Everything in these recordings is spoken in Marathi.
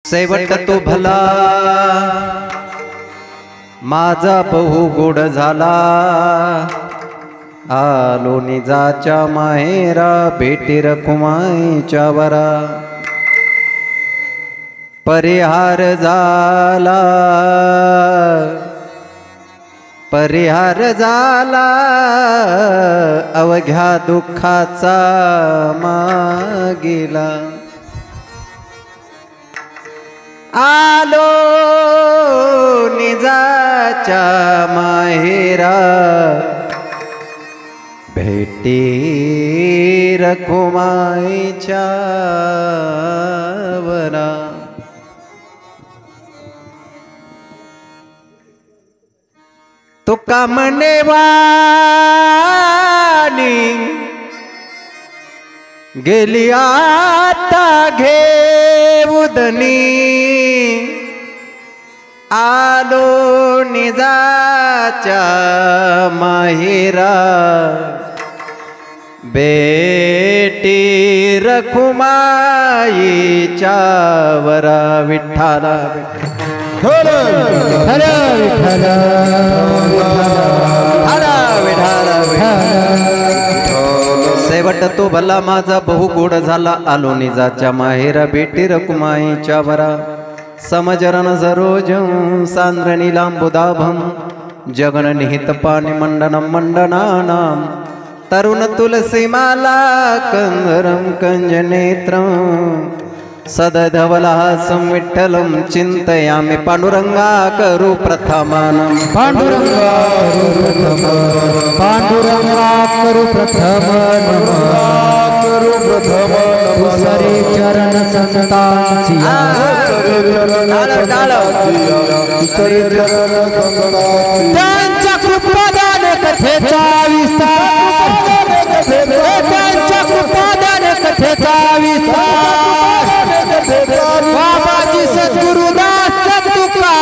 शेवट तो भला माझा बहु गोड झाला, आलो निजाच्या माहेरा भेटी रखुमाईच्या वरा। परिहार झाला, परिहार झाला अवघ्या दुःखाचा मागिला। आलो निजाच्या माहेरा भेटी रखुमाईच्या वरा। तुका म्हणेवानी गेली आता घेऊदनी, आलो निजाच्या माहेरा भेटी रखुमाईच्या वरा। विठ्ठला शेवट तो भला माझा बहु गोड झाला, आलो निजाच्या माहेरा भेटी रखुमाईच्या वरा। समजरन सरोज सांद्रणी लांबुदाभम, जगन निहित पाणी मंडनम मंडनानाम। तरुण तुलसी माला कंदरम कंज नेत्रम, सदधवलहासं विठ्ठलं चिन्तयामि। पांडुरंगा करू प्रथमानं, पांडुरंगा करू प्रथम, तुसरे चरण संतांची त्यांच्या कृपादान कथेचा विस्तार, त्यांच्या कृपादान कथेचा विस्तार। बाबाजी सद्गुरुदास तुका,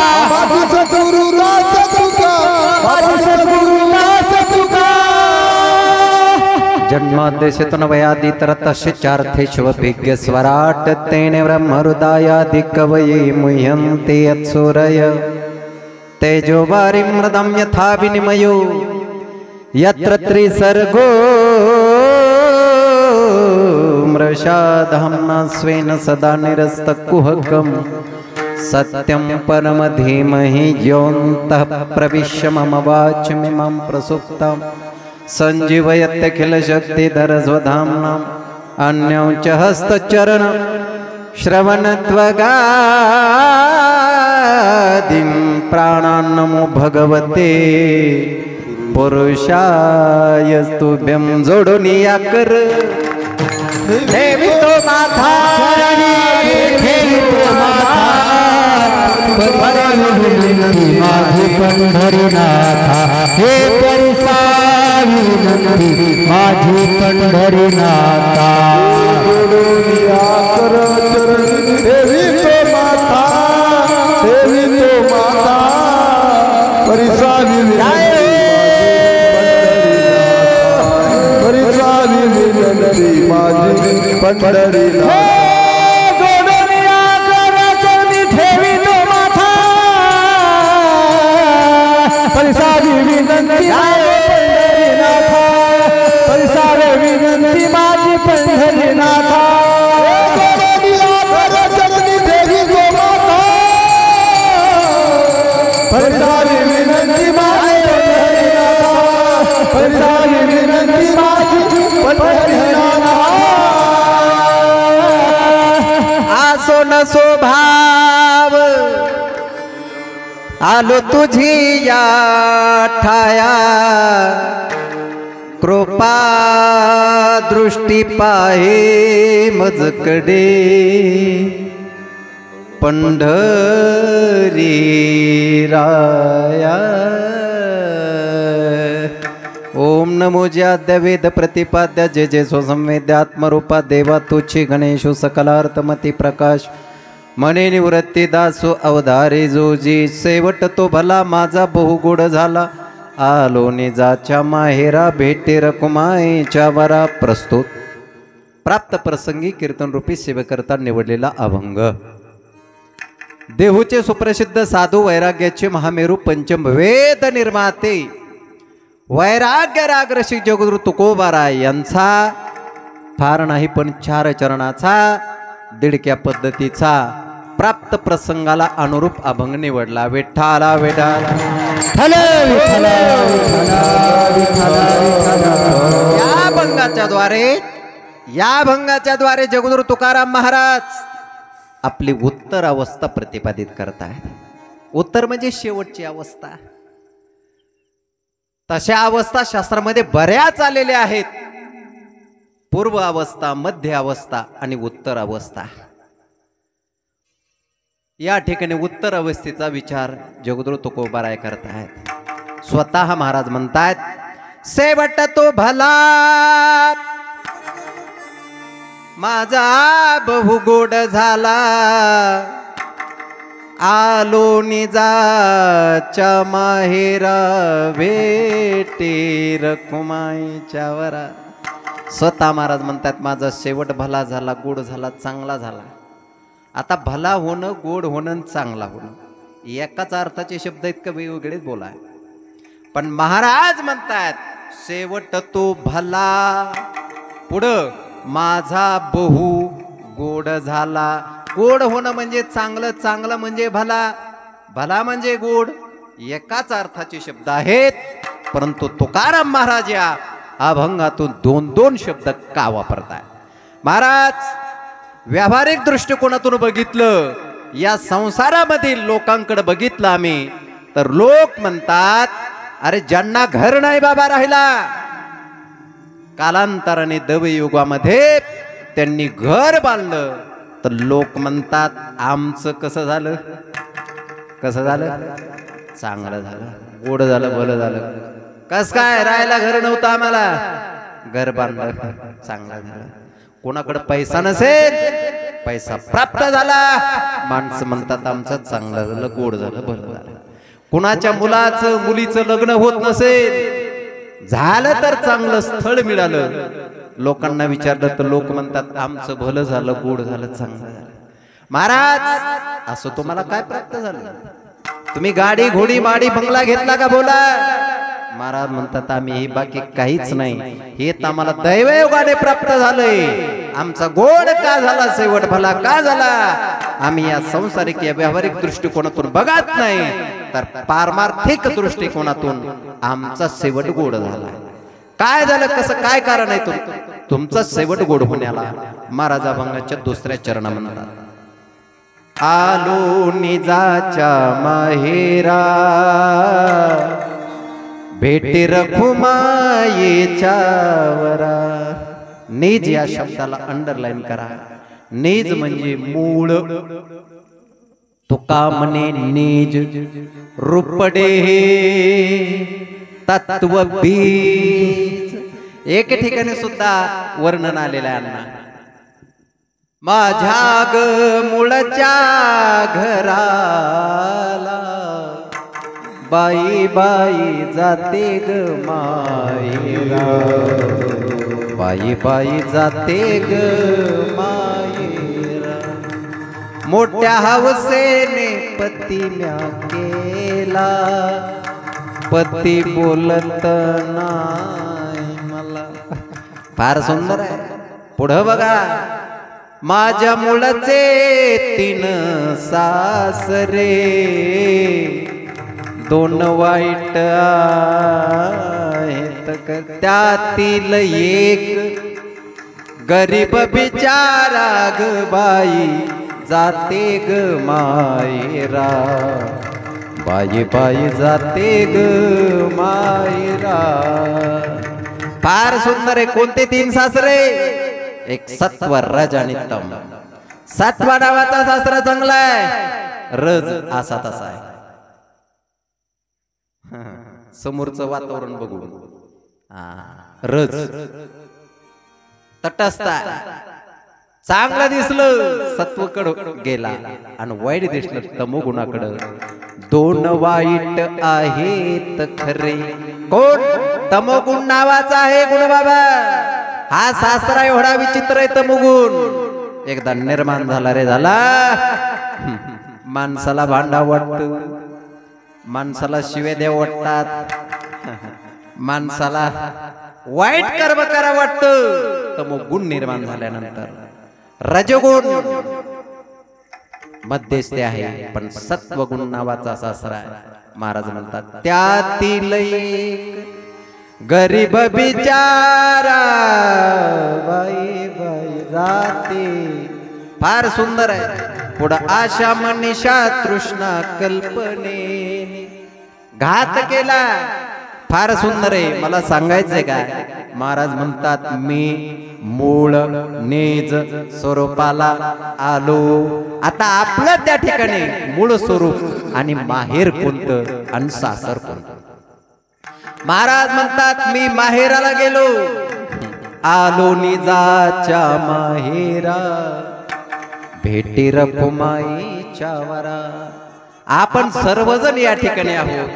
जन्माद्यशेतन वयादितरतस्य चार्थेष्वभिज्ञ स्वराट तेने ब्रह्महृदायादि कवये मुह्यन्ते यत्सूरय। तेजो वारिमृदं यथा विनिमयो यत्र त्रिसर्गो मृषा धाम्ना स्वेन सदा निरस्तकुहकम्। सत्यं परम धीमहि योऽन्तः प्रविश्य मम वाचमिमां प्रसुप्ताम् सञ्जीवयत्यखिल शक्तिधर स्वधाम्नाम्। अन्यं च हस्तचरण श्रवणत्वगादिं प्राणान् नमो भगवते पुरुषाय तुभ्यं। जोडून या कर ठेवितो माथा, ठेवितो माथा, माझे पंढरीनाथा हे परिसा विनंती, माझे पंढरीनाथा। ठेवितो माथा, ठेवितो माथा, परिसा विनंती माझी पंढरीनाथा। परिसावी विनंती पंढरीनाथा, परिसावे विनंती माझी पंढरीनाथा। परिसावी विनंती माझी पंढरीनाथा, परिसावी विनंती माझी पंढरीनाथा। आसो नसो भाव आलो तुझी या ठाया, कृपा दृष्टी पाहे मजकडे पंढरी राया। ओम नमो ज्याद्य वेद प्रतिपाद्य जय जय सो संवेद्यात्मरूपा देवा तुच्छी गणेशो सकलार्थमती प्रकाश मने निवृत्ती दासो अवधारे जोजी। शेवट तो भला माझा बहु गोड झाला, आलो निजाच्या माहेरा भेटी रखुमाईच्या वरा। प्रस्तुत प्राप्त प्रसंगी कीर्तन रूपी सेवेकरता निवडलेला अभंग। देहूचे सुप्रसिद्ध साधू वैराग्याचे महामेरू पंचमवेद निर्माते वैराग्य रागरसिक जगद्गुरु तुकोबाराय यांचा फार नाही पण 4 चरणाचा दिडक्या पद्धतीचा प्राप्त प्रसंगाला अनुरूप अभंग निवडला. विठ्ठला विठ्ठला या भंगाच्या द्वारे जगद्गुरु तुकाराम महाराज आपली उत्तर अवस्था प्रतिपादित करतायत. उत्तर म्हणजे शेवटची अवस्था. तशा अवस्था शास्त्रामध्ये बऱ्याच आलेल्या आहेत. पूर्व अवस्था, मध्य अवस्था आणि उत्तर अवस्था. या ठिकाणी उत्तर अवस्थेचा विचार जगद्गुरु तुकोबाराय करतायत. स्वतः महाराज म्हणतायत, शेवट तो भला माझा बहु गोड झाला, आलो निजाच्या माहेरा भेटे रखुमाईच्या वरा. स्वतः महाराज म्हणतात, माझा शेवट भला झाला, गोड झाला, चांगला झाला. आता भला होणं, गोड होणं, चांगला होणं एकाच अर्थाचे शब्द इतकं वेगवेगळेच बोला. पण महाराज म्हणतात शेवट तो भला, पुढं माझा बहु गोड झाला. गोड होणं म्हणजे चांगलं, चांगलं म्हणजे भला, भला म्हणजे गोड एकाच अर्थाचे शब्द आहेत. परंतु तुकाराम महाराज या अभंगातून 2-2 शब्द का वापरताय? महाराज व्यावहारिक दृष्टिकोनातून बघितलं, या संसारामधील लोकांकडे बघितलं आम्ही, तर लोक म्हणतात अरे ज्यांना घर नाही बाबा राहिला, कालांतराने दवयुगामध्ये त्यांनी घर बांधलं, तर लोक म्हणतात आमचं कसं झालं, कसं झालं, चांगलं झालं, गोड झालं, भलं झालं. कस काय राहायला घर नव्हतं आम्हाला, घर बांधलं, चांगलं झालं. कोणाकडे पैसा नसेल, पैसा प्राप्त झाला, माणसं म्हणतात आमचं चांगलं झालं, गोड झालं, भलं झालं. कुणाच्या मुलाचं मुलीचं लग्न होत नसेल, झालं तर चांगलं स्थळ मिळालं, लोकांना विचारलं तर लोक म्हणतात आमचं भलं झालं, गोड झालं, चांगलं झालं. महाराज असं तुम्हाला काय प्राप्त झालं? तुम्ही गाडी घोडी माडी बंगला घेतला का? बोला. महाराज म्हणतात आम्ही हे बाकी काहीच नाही, हे तर आम्हाला दैवयोगाने प्राप्त झालंय. आमचा गोड का झाला, शेवट भला का झाला, आम्ही या संसारिक या व्यावहारिक दृष्टिकोनातून बघत नाही, तर पारमार्थिक दृष्टिकोनातून आमचा शेवट गोड झाला. काय झालं, कसं काय कारण आहे तुमचा शेवट गोड होण्याला? महाराज अभंगाच्या 2ऱ्या चरणा म्हणतात, आलो निजाच्या माहेरा भेटे रखुमाईच्या वरा. निज या शब्दाला अंडरलाईन करा. निज म्हणजे मूळ. तुका म्हणे निज रुपडे तत्व बीज. एक ठिकाणी सुद्धा वर्णन आलेलं आहे अण्णा, माझ्या ग मुळच्या घराला बाई बाई जाते ग मायरा, बाई बाई जाते ग मायरा. मोठ्या हौसेने पती म्या केला, पती बोलत नाही मला. फार सुंदर आहे. पुढं बघा, माझ्या मुळचे 3 सासरे, 2 वाईट आहेत, त्यातील एक गरीब बिचारा ग बाई जाते ग मायरा, बाई बाई जाते ग मायरा. फार सुंदर आहे. कोणते 3 सासरे? एक सत्व, रज आणि तम. सत्व नावाचा सासरा चांगला आहे, रज असा तसा आहे. समोरचं वातावरण बघून रज तटस्थ चांगलं दिसलं सत्वकड गेला, आणि वाईट दिसलं तमोगुणाकडं. 2 वाईट आहेत खरे. कोण? तमोगुण नावाचा आहे गुण बाबा. हा सासरा एवढा विचित्र आहे तमोगुण. एकदा निर्माण झाला रे झाला, माणसाला भांडा वाटतं, माणसाला शिव्या द्या वाटतात, माणसाला वाईट कर्म करा वाटतं, तर मग गुण निर्माण झाल्यानंतर रजोगुण मध्यस्थी आहे, पण सत्वगुण नावाचा सासरा आहे. महाराज म्हणतात त्यातील गरीब बिचारा बाई बाई जाते. फार सुंदर आहे. पुढं आशा मनीषा तृष्णा कल्पने घात केला. फार सुंदर आहे. मला सांगायचंय काय, महाराज म्हणतात मी मूळ नेज स्वरूपाला आलो. आता आपलं त्या ठिकाणी मूळ स्वरूप आणि माहेर कोणतं आणि सासर कोणतं. महाराज म्हणतात मी माहेराला गेलो, आलो निजाच्या माहेरा, भेटी रखुमाईच्या वरा. आपण सर्वजण या ठिकाणी आहोत.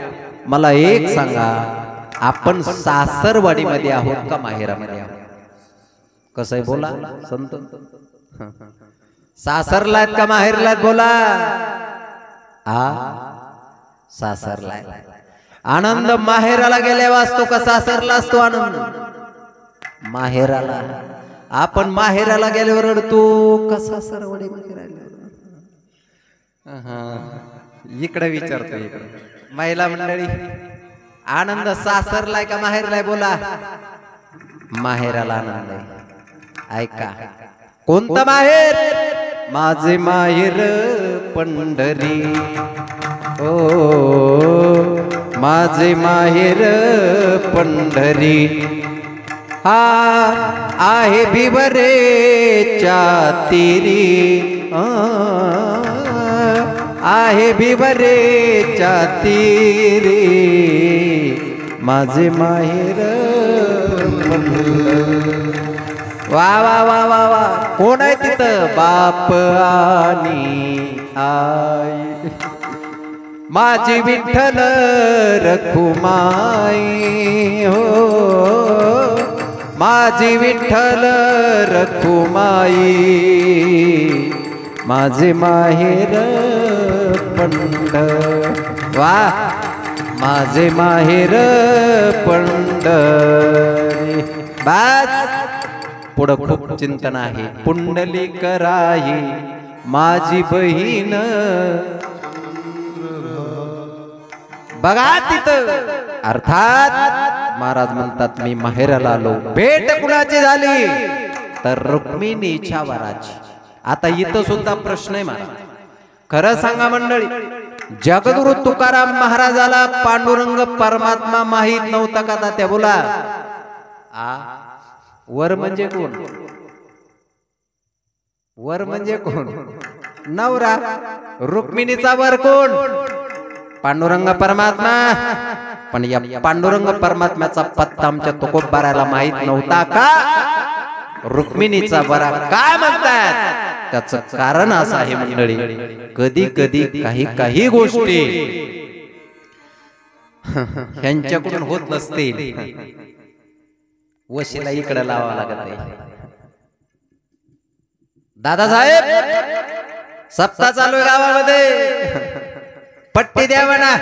मला एक सांगा, आपण सासरवाडीमध्ये आहोत का माहेरामध्ये आहोत? कसं आहे बोला संत, सासरलात का माहेरलात बोला. सासरला. आनंद माहेराला गेल्यावर असतो का सासरला असतो आनंद? माहेराला. आपण माहेराला गेल्यावर रडतो का सासरवाडीमध्ये राहिल्यावर? इकडे विचारतो. इकडे महिला मंडळी, आनंद सासरलाय का माहेरलाय बोला. माहेराला आनंद आहे. ऐका कोणतं माहेर? माझे माहेर पंढरी. ओ माझे माहेर पंढरी. हा आहे भिवरेच्या तीरी. आहे भिवरेच्या तीरी. माझे माहेर पंढरी. वा वा वा वा वा. कोण आहे तिथं? बाप आणि आई. माझी विठ्ठल रखुमाई. हो माझी विठ्ठल रखुमाई. माझे माहेर पंढरी. वा माझे माहेर पंढरी. बस पुढं खूप चिंतन आहे. पुंडलिक राही माझी बहीण. बघा तिथं अर्थात महाराज म्हणतात मी माहेराला आलो. भेट कुणाची झाली? तर रुक्मिणीच्या वराची. आता इथं सुद्धा प्रश्न आहे महाराज. खरं सांगा मंडळी, जगद्गुरु तुकाराम महाराजाला पांडुरंग परमात्मा माहित नव्हता का? त्या बोला. वर म्हणजे कोण? वर म्हणजे कोण? नवरा. रुक्मिणीचा वर कोण? पांडुरंग परमात्मा. पण या पांडुरंग परमात्म्याचा पत्ता आमच्या तुकोबाराला माहित नव्हता का? रुक्मिणीचा बरा काय म्हणतात? त्याचं कारण असं आहे मंडळी, कधी कधी काही गोष्टी ह्यांच्याकडून होत नसतील, वशीला इकडे लावावं लागत आहे. दादासाहेब सप्ताह चालू आहे गावामध्ये, पट्टी द्या म्हणा.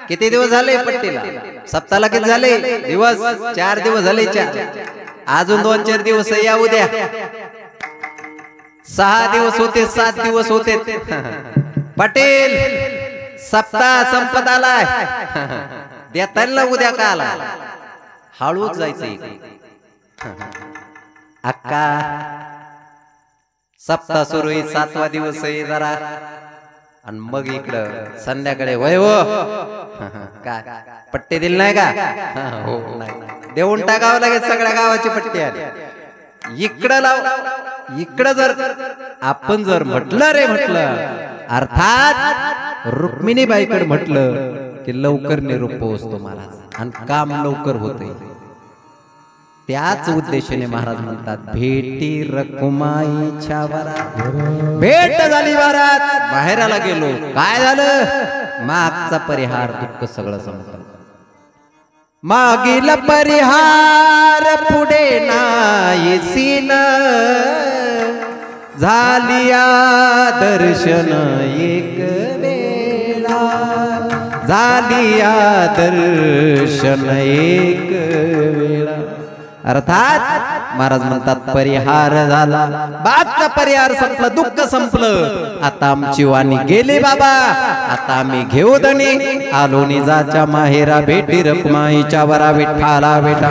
किती दिवस झाले पट्टीला? सप्ताहाला किती झाले दिवस? 4 दिवस झाले. अजून 2-4 दिवस या उद्या. 6 दिवस होते, 7 दिवस होते. पटेल सप्ताह संपत आलाय. देताना उद्या का आला? हळूच जायचंय. अक्का सप्ताह सुरू आहे, 7वा दिवस आहे जरा. आणि मग इकडं संध्याकाळी वय हो काय पट्टी दिली नाही का? हो नाही, देऊन टाकावं लागेल. सगळ्या गावाची पट्टी आली. इकडं लाव. इकडं जर आपण जर म्हटलं रे म्हटलं, अर्थात रुक्मिणी बाईकडे म्हटलं की लवकर निरोप पोहोचतो महाराज आणि काम लवकर होते. त्याच उद्देशाने महाराज म्हणतात भेटी रखुमाईच्या वरात. भेट झाली वरात, बाहेराला गेलो. काय झालं? मागचा परिहार दुःख सगळं संपलं. मागील परिहार पुढे नाहीसीन, झालिया दर्शन एक झालिया दर्शन एक वेळा. अर्थात महाराज म्हणतात परिहार झाला, बादचा परिहार संपला, दुःख संपलं. आता आमची वाणी गेली बाबा, आता आम्ही घेऊ धनी आलो निजाच्या माहेरा. भेटी रखुमाईच्या वरा विठ्ठला बेटा.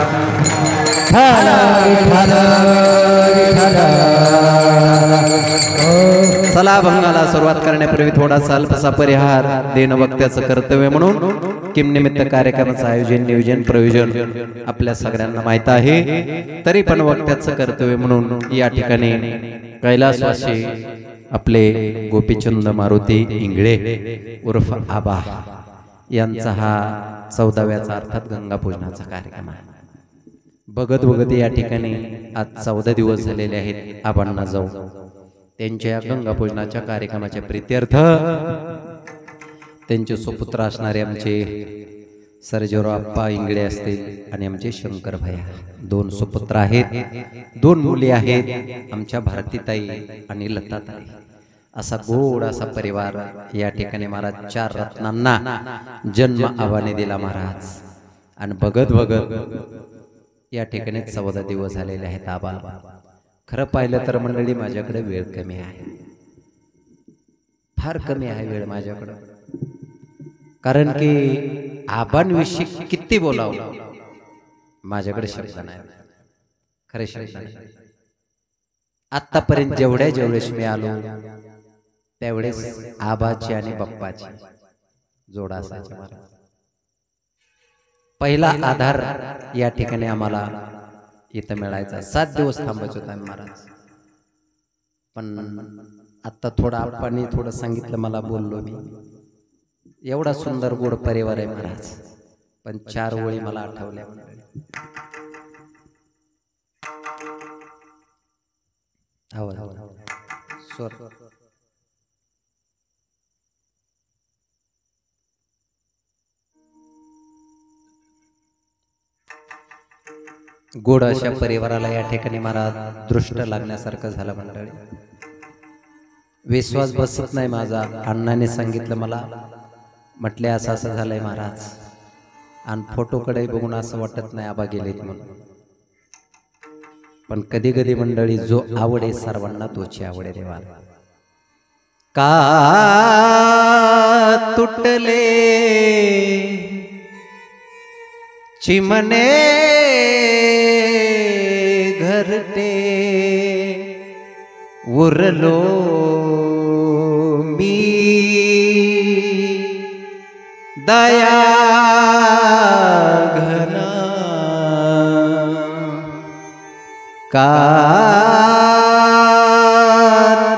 चला अभंगाला सुरुवात करण्यापूर्वी थोडासा अल्पसा परिहार देणं वक्त्याचं कर्तव्य म्हणून किम निमित्त कार्यक्रमाचं आयोजन नियोजन प्रयोजन आपल्या सगळ्यांना माहित आहे. तरी पण वक्त्याचं कर्तव्य म्हणून या ठिकाणी कैलासवासी आपले गोपीचंद मारुती इंगळे उर्फ आबा यांचा हा 14व्याचा अर्थात गंगा पूजनाचा कार्यक्रम आहे. बघत बघत या ठिकाणी आज 14 दिवस झालेले आहेत. आबांना जाऊ त्यांच्या गंगा पूजनाच्या कार्यक्रमाच्या प्रीत्यर्थ त्यांचे सुपुत्र असणारे आमचे सर्जेराव आप्पा इंगळे असतील आणि आमचे शंकर भैया 2 सुपुत्र आहेत, 2 मुली आहेत, आमच्या भारतीताई आणि लताताई. असा गोड असा परिवार या ठिकाणी महाराज 4 रत्नांना जन्म आबाने दिला महाराज. आणि बघत बघत या ठिकाणी 14 दिवस झालेले आहेत आबाला. खरं पाहिलं तर मंडळी माझ्याकडे वेळ कमी आहे, फार कमी आहे वेळ माझ्याकडे. कारण की आबांविषयी किती बोलावं माझ्याकडे शब्द नाही, खरे शब्द नाही. आतापर्यंत जेवढेच मी आलो त्यावेळेस आबाची आणि बाप्पाची जोडा असायची महाराज. पहिला आधार या ठिकाणी आम्हाला इथं मिळायचा. 7 दिवस थांबायचं होतं आम्ही महाराज. पण आता थोडं आप्पांनी थोडं सांगितलं, मला बोललो मी. एवढा सुंदर गोड परिवार आहे महाराज, पण 4 ओळी मला आठवल्या. गोड अशा परिवाराला या ठिकाणी महाराज दृष्ट लागण्यासारखं झालं मंडळी. विश्वास बसत नाही माझा. अण्णाने सांगितलं मला, म्हटले असं असं झालंय महाराज. आणि फोटोकडे बघून असं वाटत नाही आबा गेलेत म्हणून. पण कधी कधी मंडळी जो आवडे सर्वांना तोची आवडे देवा. का तुटले चिमणे घरटे उरलो मी दया घना. का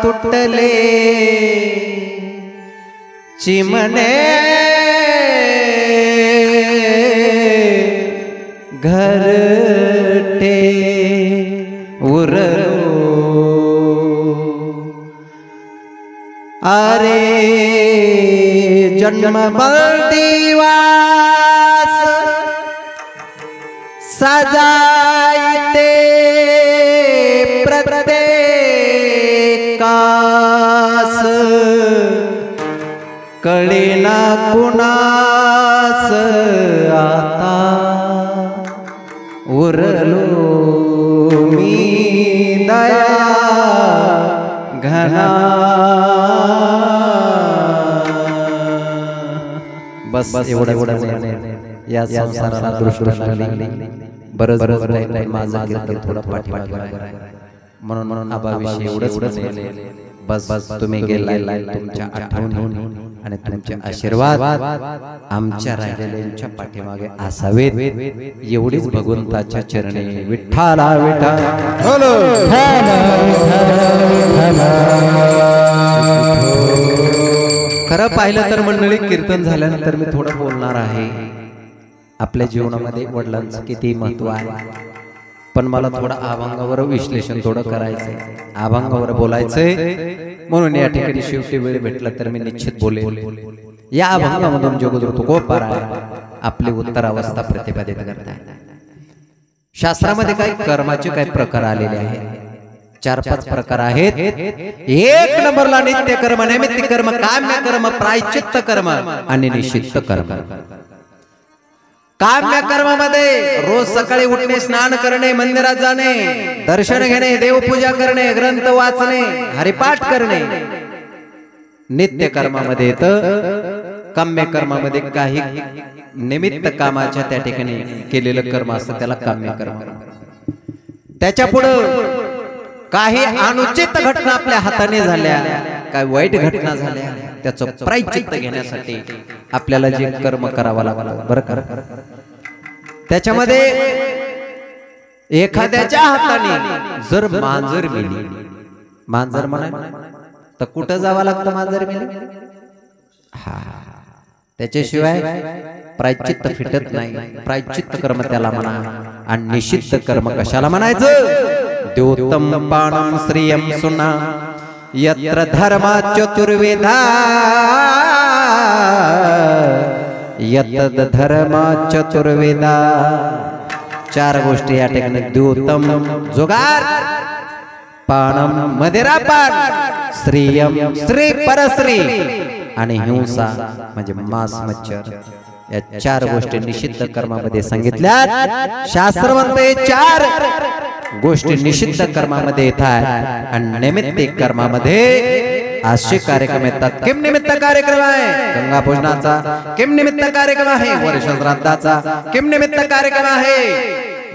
तुटले चिमणे घरटे उरलो. अरे जन्म दिवास सजाईते प्रत्येकास कळेना कुणास आता उरलो मी दया घना. बस एवढं या संसाराला दृष्ट लागली. बरंच बरं माझा कीर्तन थोडं पाठीमागे म्हणून आबाविषयी एवढंच म्हणले. बस बस तुम्ही गेलाय, तुमच्या आठवणी आणि तुमचे आशीर्वाद आमच्या राहिलेल्यांच्या पाठीमागे असावेत एवढीच भगवंताच्या चरणी विठ्ठला विठ्ठल. खरं पाहिलं तर मंडळी कीर्तन झाल्यानंतर मी थोडं बोलणार आहे. आपल्या जीवनामध्ये वडिलांचं किती महत्व आहे, पण मला थोडं अभंगावर विश्लेषण थोडं करायचंय, अभंगावर बोलायचंय. म्हणून या ठिकाणी शेवटी वेळ भेटला तर मी निश्चित बोलेल. या अभंगामधून जगद्गुरु गोपाळ आपली उत्तरावस्था प्रतिपादित करतात. शास्त्रामध्ये काही कर्माचे काही प्रकार आलेले आहेत. 4-5 प्रकार आहेत. 1 नंबरला नित्य कर्म, नैमित्तिक कर्म, काम्य कर्म, प्रायश्चित्त कर्म आणि निषिद्ध कर्म. काम्य कर्मामध्ये रोज सकाळी उठणे, स्नान करणे, मंदिरात जाणे, दर्शन घेणे, देवपूजा करणे, ग्रंथ वाचणे, हरिपाठ करणे. नित्य कर्मामध्ये येतं. काम्य कर्मामध्ये काही निमित्त कामाच्या त्या ठिकाणी केलेलं कर्म असतं, त्याला काम्य कर्म. त्याच्या पुढं काही अनुचित घटना आपल्या हाताने झाल्या, काही वाईट घटना झाल्या, त्याचं प्रायश्चित्त घेण्यासाठी आपल्याला जे कर्म करावं लागतं बरं का. त्याच्यामध्ये एखाद्याच्या हाताने जर मांजर मिली, मांजर म्हणा तर कुठं जावं लागतं मांजर मिली? हा, त्याच्याशिवाय प्रायश्चित्त फिटत नाही. प्रायश्चित्त कर्म त्याला म्हणा. आणि निषिद्ध कर्म कशाला म्हणायचं? द्योतम पाणम श्रियम सुना यत्र धर्मा चतुर्वेदा, यत धर्मा चतुर्वेदा. 4 गोष्टी या ठिकाणी. द्योतम जुगार, पाणम मदिरापान, श्रियम श्री परश्री आणि हिंसा म्हणजे मांस मच्छर. या 4 गोष्टी निषिद्ध कर्मामध्ये सांगितल्या. शास्त्र म्हणते 4 गोष्टी निषिद्ध कर्मामध्ये येतात. आणि नैमित्तिक कर्मामध्ये असे कार्यक्रम येतात. किम निमित्त कार्यक्रम आहे? गंगा पूजनाचा. किम निमित्त कार्यक्रम आहे? वर्ष श्राद्धाचा. किम निमित्त कार्यक्रम आहे?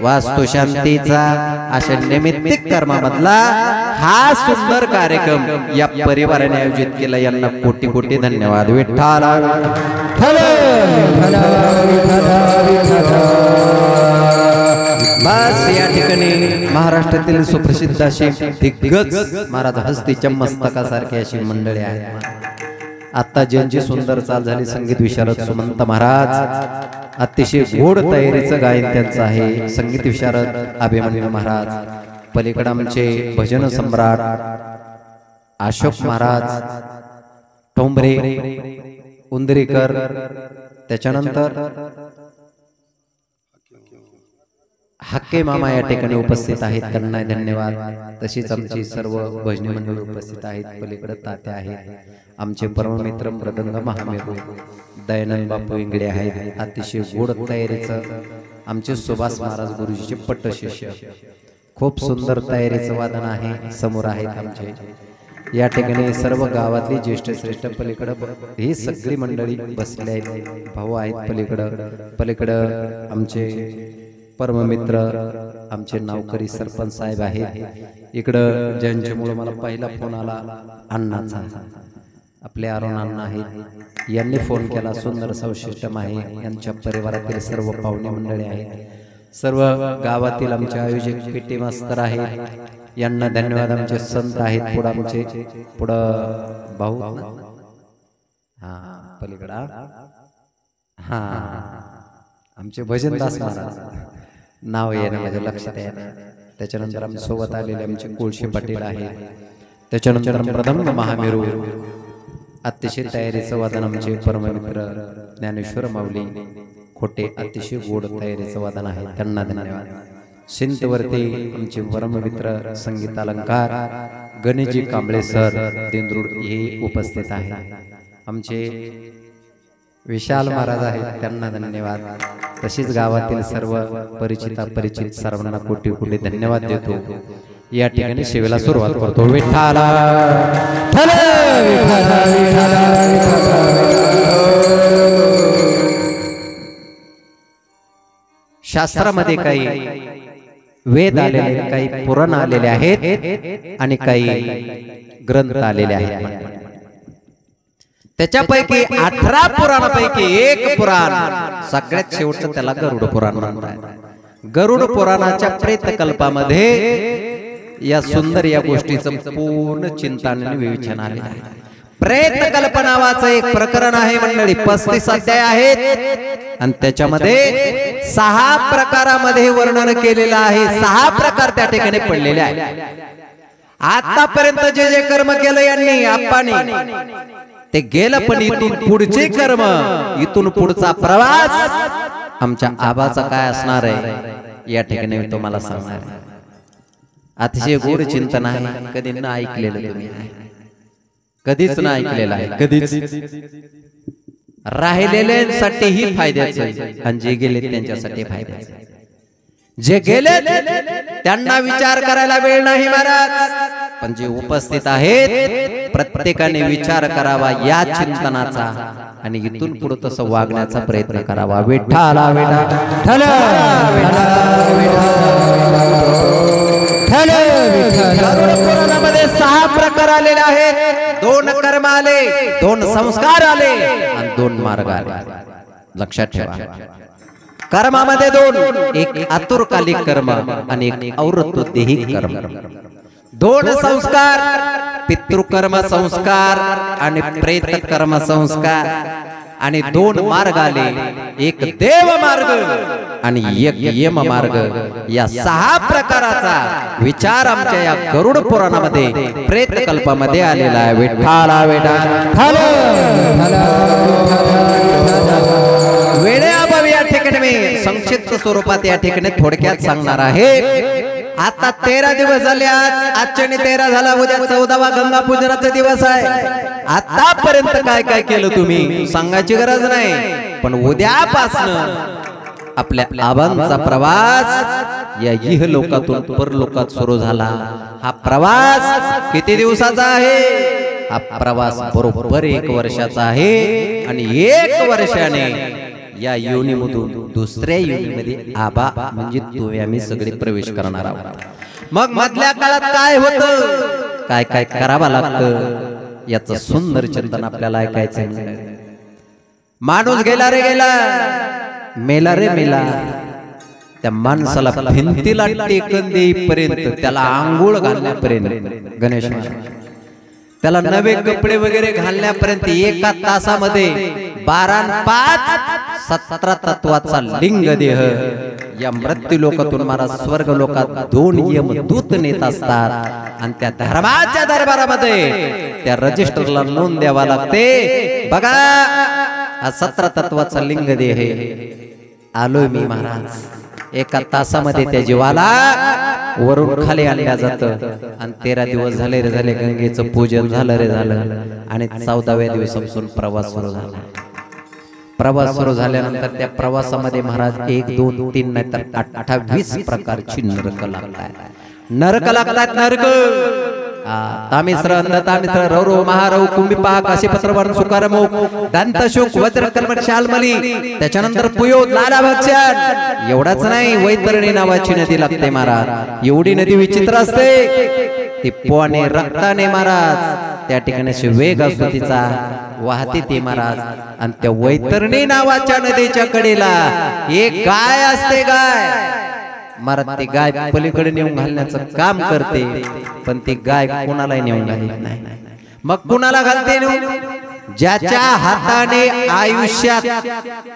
वास्तु शांतीचा. अशा नैमित्तिक कर्मामधला हा सुंदर कार्यक्रम या परिवाराने आयोजित केला. यांना कोटी कोटी धन्यवाद. विठ्ठल बस या ठिकाणी महाराष्ट्रातील सुप्रसिद्ध अशी दिग्गज महाराज हस्तीच्या मस्तकासारखी अशी मंडळी आहेत. आता ज्यांची सुंदर चाल झाली, संगीत विशारद सुमंत महाराज, अतिशय गोड तयारीचं गायन त्यांचं आहे. संगीत विशारद अभिमन्यू महाराज. पलीकडे आमचे भजन सम्राट अशोक महाराज टोंबरे उंदरीकर. त्याच्यानंतर हक्के मामा या ठिकाणी उपस्थित आहेत, त्यांना धन्यवाद. तशीच आमची सर्व भजनी मंडळी उपस्थित आहेत. पलीकडे तात्या आहेत, आमचे परममित्र मृदंग महामेरू दयानंद बापू इंगडे आहेत. अतिशय गोड तयारीचं आमचे सुभाष महाराज गुरुजीचे पट्ट शिष्य. खूप सुंदर तयारीचं वादन आहे. समोर आहेत आमचे या ठिकाणी सर्व गावातली ज्येष्ठ श्रेष्ठ. पलीकडं ही सगळी मंडळी बसली आहेत. भाऊ आहेत पलीकडं आमचे परममित्र आमचे नावकरी सरपंच साहेब आहेत. इकडं ज्यांच्यामुळे मला पहिला फोन आला अण्णाचा, आपले अरुण अण्णा आहेत. यांनी फोन केला. सुंदर सौशिष्टम आहे. यांच्या परिवारातील सर्व पाहुणे मंडळी आहेत. सर्व गावातील आमचे आयोजक पीटी मास्तर आहेत, यांना धन्यवाद. आमचे संत आहेत. पुढं आमचे पुढं भाऊ हा पलीकडा हा आमचे भजनदास महाराज, नाव येणं माझ्या लक्षात आहे. त्याच्यानंतर आमच्या सोबत आलेले आमचे कोळशे पाटील आहेत. त्याच्यानंतर मृदंग महामेरू. अतिशय तयारीचं वादन आमचे परममित्र ज्ञानेश्वर माऊली खोटे. अतिशय गोड तयारीचं वादन आहे, त्यांना धन्यवाद. सिंतवरती आमचे परममित्र संगीत अलंकार गणेशजी कांबळे सर देंद्रुड हे उपस्थित आहे. आमचे विशाल महाराज आहेत, त्यांना धन्यवाद. तशीच गावातील सर्व परिचित सर्वांना कोटी कोटी धन्यवाद देतो. या ठिकाणी सेवेला सुरुवात करतो. विठ्ठला शास्त्रामध्ये काही वेद आलेले, काही पुराण आलेले आहेत आणि काही ग्रंथ आलेले आहेत. त्याच्यापैकी 18 पुराणापैकी एक पुराण सगळ्यात शेवटचं त्याला गरुड पुराण म्हणतात. गरुड पुराणाच्या प्रेतकल्पामध्ये या सुंदर या गोष्टीचं पूर्ण चिंतन विवेचन आले आहे. प्रेतकल्प नावाचं एक प्रकरण आहे मंडळी. 35 अध्याय आहेत आणि त्याच्यामध्ये 6 प्रकारामध्ये वर्णन केलेलं आहे. 6 प्रकार त्या ठिकाणी पडलेले आहेत. आतापर्यंत जे जे कर्म केलं यांनी आप्पानी ते गेलं, पण इथून पुढचे कर्म, इथून पुढचा प्रवास आमच्या आबाचा काय असणार आहे या ठिकाणी मी तुम्हाला सांगणार आहे. अतिशय गोड चिंतन आहे, कधी न ऐकलेलं तुम्ही आहे, कधीच न ऐकलेलं आहे, कधीच. राहिलेल्यांसाठीही फायद्याचं आहे आणि जे गेले त्यांच्यासाठी फायद्याचं आहे. जे गेले त्यांना विचार करायला वेळ नाही महाराज, पण जे उपस्थित आहेत प्रत्येकाने विचार करावा या चिंतनाचा आणि इथून पुढे तसं वागण्याचा प्रयत्न करावा. विठ्ठला विठ्ठल पुराणामध्ये 6 प्रकार आलेले आहेत. 2 कर्म आले, 2 संस्कार आले आणि 2 मार्ग आले. लक्षात ठेवा. कर्मामध्ये 2, एक आतुरकालिक कर्म आणि एक औरतोदेहिक कर्म. 2 संस्कार, पितृकर्म संस्कार आणि प्रेत कर्म संस्कार आणि 2 मार्ग आले, एक देव मार्ग आणि एक यम मार्ग. या 6 प्रकाराचा विचार आमच्या या गरुड पुराणामध्ये प्रेत कल्पामध्ये आलेला आहे. विठ्ठला विठ्ठल वेळेअभावी या ठिकाणी मी संक्षिप्त स्वरूपात या ठिकाणी थोडक्यात सांगणार आहे. आता 13 दिवस झाले, आजच्या 13 झाला, उद्या 14वा गंगा पूजनाचा दिवस आहे. आतापर्यंत काय काय केलं तुम्ही सांगायची गरज नाही, पण उद्यापासून आपल्या आबांचा प्रवास या इह लोकातून परलोकात सुरू झाला. हा प्रवास किती दिवसाचा आहे? हा प्रवास बरोबर 1 वर्षाचा आहे आणि 1 वर्षाने या योनीमधून दुसऱ्या योनीमध्ये आबा म्हणजे तुम्ही आम्ही सगळे प्रवेश करणार आहोत. मग मधल्या काळात काय होतं, काय काय करावं लागतं याचं सुंदर चिंतन आपल्याला ऐकायचं. माणूस गेला रे गेला, मेला रे मेला, त्या माणसाला भिंतीला टेकन देईपर्यंत, त्याला आंघोळ घालण्यापर्यंत, गणेश त्याला नवे कपडे वगैरे घालण्यापर्यंत 1 तासामध्ये 12 आणि 5 17 तत्वाचा लिंग देह या मृत्यू लोकातून महाराज स्वर्ग लोकात 2 यमदूत नेत असतात आणि त्या धर्माच्या दरबारामध्ये त्या रजिस्टरला नोंद द्यावा लागते. बघा हा 17 तत्वाचा लिंग देह आलोय मी महाराज. 1 तासामध्ये त्या जीवाला वरून खाली आणल्या जातं आणि 13 दिवस झाले रे झाले, गंगेचं पूजन झालं रे झालं आणि 14व्या दिवसापासून प्रवास सुरू झाला. प्रवास सुरू झाल्यानंतर त्या प्रवासामध्ये महाराज 1 2 3 नाही तर 28 प्रकारची नरक लागतात. नरक लागतात, नरक. तामिश्र अंध तामिश्र रौरव महारव कुंभिपाक काशीपत्रवर्ण सुकारमुख दंतशुक वज्रकल्मठ शालमली, त्याच्यानंतर पुयोद लाला भक्षण. एवढाच नाही, वैतरणी नावाची नदी लागते महाराज. एवढी नदी विचित्र असते, ती पोवाने रक्ताने महाराज त्या ठिकाणी वेग असतो तिचा, वाहते ते महाराज. आणि त्या वैतरणी नावाच्या नदीच्या कडेला एक गाय असते. गाय महाराज ती गाय पलीकडे नेऊन घालण्याचं काम करते, पण ती गाय कोणालाही नेऊन घालत नाही. मग कोणाला घालते नेऊन? ज्याच्या हाताने आयुष्यात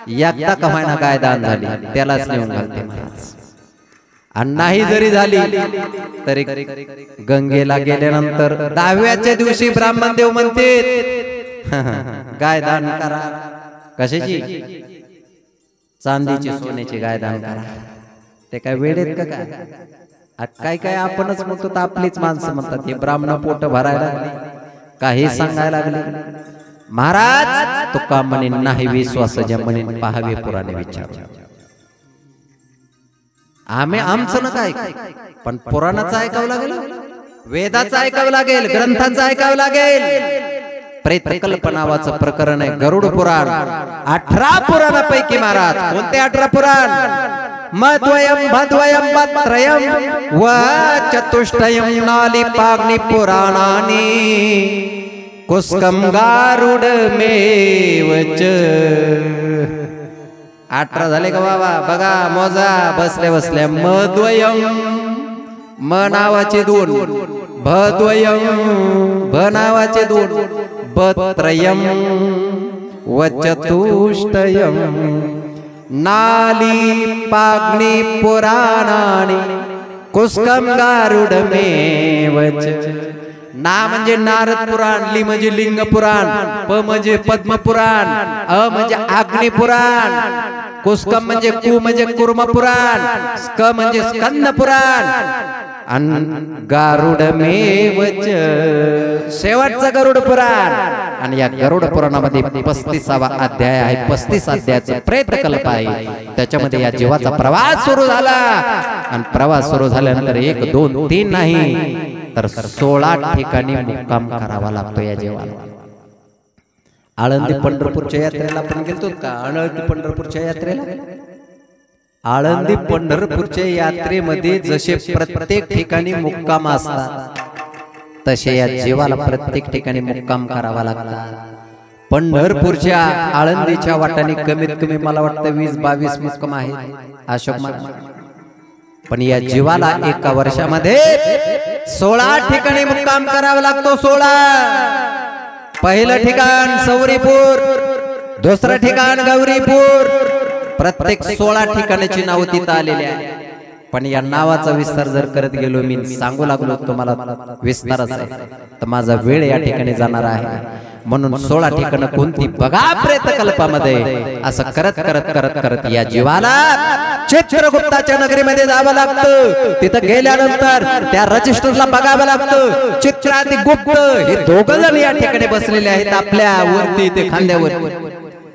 एकदा कमायना गाय दान झाली त्यालाच नेऊन घालते महाराज. आणि नाही जरी झाली तरी गंगेला गेल्यानंतर 10व्याच्या दिवशी ब्राह्मण देव म्हणते गाय दान करा. कशाची? चांदीची सोन्याची गाय दान करा. ते काय वेळेत का काय काय आपणच म्हणतो तर आपलीच माणसं म्हणतात हे ब्राह्मण पोट भरायला काही सांगायला लागले. महाराज तुका म्हणे नाही विश्वास ज्या म्हणे पाहावे पुराणे विचार. आम्ही आमचं ना काय, पण पुराणाचं ऐकावं लागेल, वेदाचं ऐकावं लागेल, ग्रंथाचं ऐकावं लागेल. प्रेतकल्प नावाचं प्रकरण आहे गरुड पुराण. 18 पुराणापैकी महाराज कोणते 18 पुराण? मद्वयम भद्वयम भत्रयम व चतुष्टयम नाली पाग्नि पुराणानि कुस्कम गारुड मेवच. 18 झाले का बाबा? बघा मोजा बसल्या बसल्या. मद्वयम म नावाचे 2, भद्वयम भ नावाचे 2, भत्रयम व चतुष्टयम नाली पाग्नि पुराणानि कुस्कम गारुड मेवच. ना म्हणजे नारद पुराण, ली म्हणजे लिंग पुराण, प म्हणजे पद्म पुराण, अ म्हणजे अग्नि पुराण, कुस्कम म्हणजे कु म्हणजे कुर्म पुराण, स्क म्हणजे स्कंद पुराण गारुडमेवच शेवटचं गरुड पुराण आणि या गरुड पुराणामध्ये 35वा अध्याय आहे. 35 अध्यायाचा प्रेतकल्प आहे. त्याच्यामध्ये या जीवाचा प्रवास सुरू झाला आणि प्रवास सुरू झाल्यानंतर 1 2 3 नाही तर 16 ठिकाणी मुक्काम करावा लागतो या जीवाला. आळंदी पंढरपूरच्या यात्रेला आपण गेलतो का? आळंदी पंढरपूरच्या यात्रेला, आळंदी पंढरपूरच्या यात्रेमध्ये जसे प्रत्येक ठिकाणी मुक्काम असतात तसे या जीवाला प्रत्येक ठिकाणी मुक्काम करावा लागतात. पंढरपूरच्या आळंदीच्या वाटाने कमीत कमी मला वाटतं 20-22 मुक्काम आहे अशोक महाराज. पण या जीवाला एका वर्षामध्ये 16 ठिकाणी मुक्काम करावा लागतो. 16. पहिलं ठिकाण सौरीपूर, दुसरं ठिकाण गौरीपूर, प्रत्येक 16 ठिकाणाची नाव तिथं आलेली आहे. पण या नावाचा विस्तार जर करत गेलो मी सांगू लागलो तुम्हाला विस्तारच आहे तर माझा वेळ या ठिकाणी जाणार आहे. म्हणून 16 ठिकाणं कोणती बघा प्रेतकल्पामध्ये. असं करत करत करत करत या जीवाला चित्रगुप्ताच्या नगरीमध्ये जावं लागतं. तिथं गेल्यानंतर त्या रजिस्टरला बघावं लागतं. चित्राती गुप्त हे दोघं जण या ठिकाणी बसलेले आहेत आपल्या वरती ते खांद्यावर.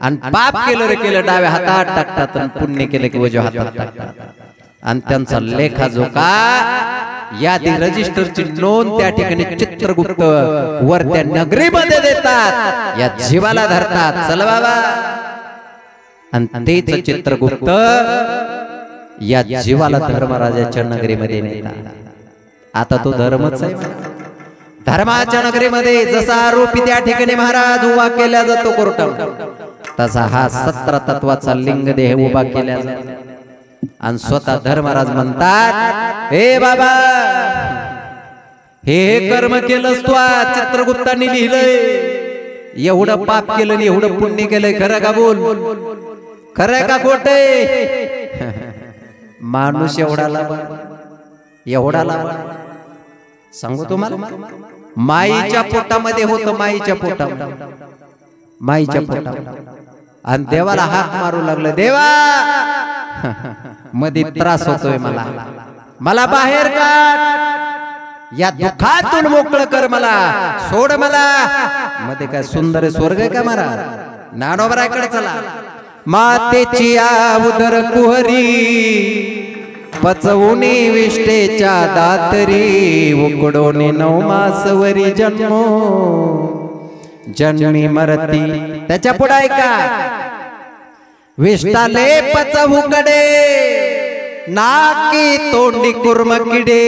आणि पाप केलं रे केलं डाव्या हातात टाकतात आणि पुण्य केलं की उजव्या हातात टाकतात. आणि त्यांचा लेखाजोखा यादी रजिस्टरची नोंद त्या ठिकाणी चित्रगुप्त वर त्या नगरीमध्ये देतात. या जीवाला धरतात. चल बाबा. आणि तेच चित्रगुप्त या जीवाला धर्मराजाच्या नगरीमध्ये नेतात. आता तो धर्मच आहे. धर्माच्या नगरीमध्ये जसा आरोपी त्या ठिकाणी महाराज उभा केला जातो कोर्टात तसा हा 17 तत्वाचा लिंग देह उभा केला जातो. आणि स्वतः धर्मराज म्हणतात हे बाबा हे कर्म केलंस तू. चित्रगुप्तांनी लिहिलंय एवढं पाप केलं एवढं पुण्य केलंय. खरं का बोल? खरं का खोटं? माणूस एवढा सांगू तुम्हाला. माईच्या पोटामध्ये होतं. माईच्या पोटामध्ये आणि देवाला हाक मारू लागलं. देवा मध्ये त्रास होतोय मला बाहेर काढ. या दुःखातून मोकळं कर. मला सोड. मला मध्ये काय सुंदर स्वर्ग आहे का मारा? ज्ञानोबराकडे चला. मातेची उदर कुहरी पचवुनी विष्टेच्या दातरी उकडोनी 9 मासवरी जन्मी मरती. त्याच्या पुढे ऐका. विष्टाले पचवुकडे नाकी तोंडी कुर्मकिडे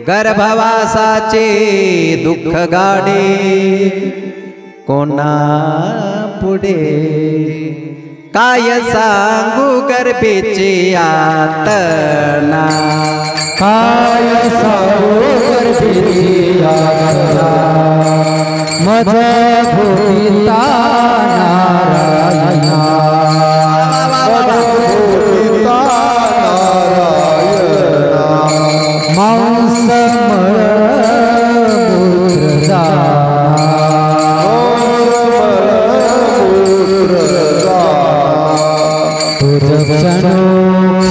गर्भवासाचे दुःख गाडे कोणा पुढे काय सांगू गर्भेचे यातना. काय सांगू गर्भेचे यातना माझा भोगिता नारायणा. मांस मळ मूत्र तुझ क्षणो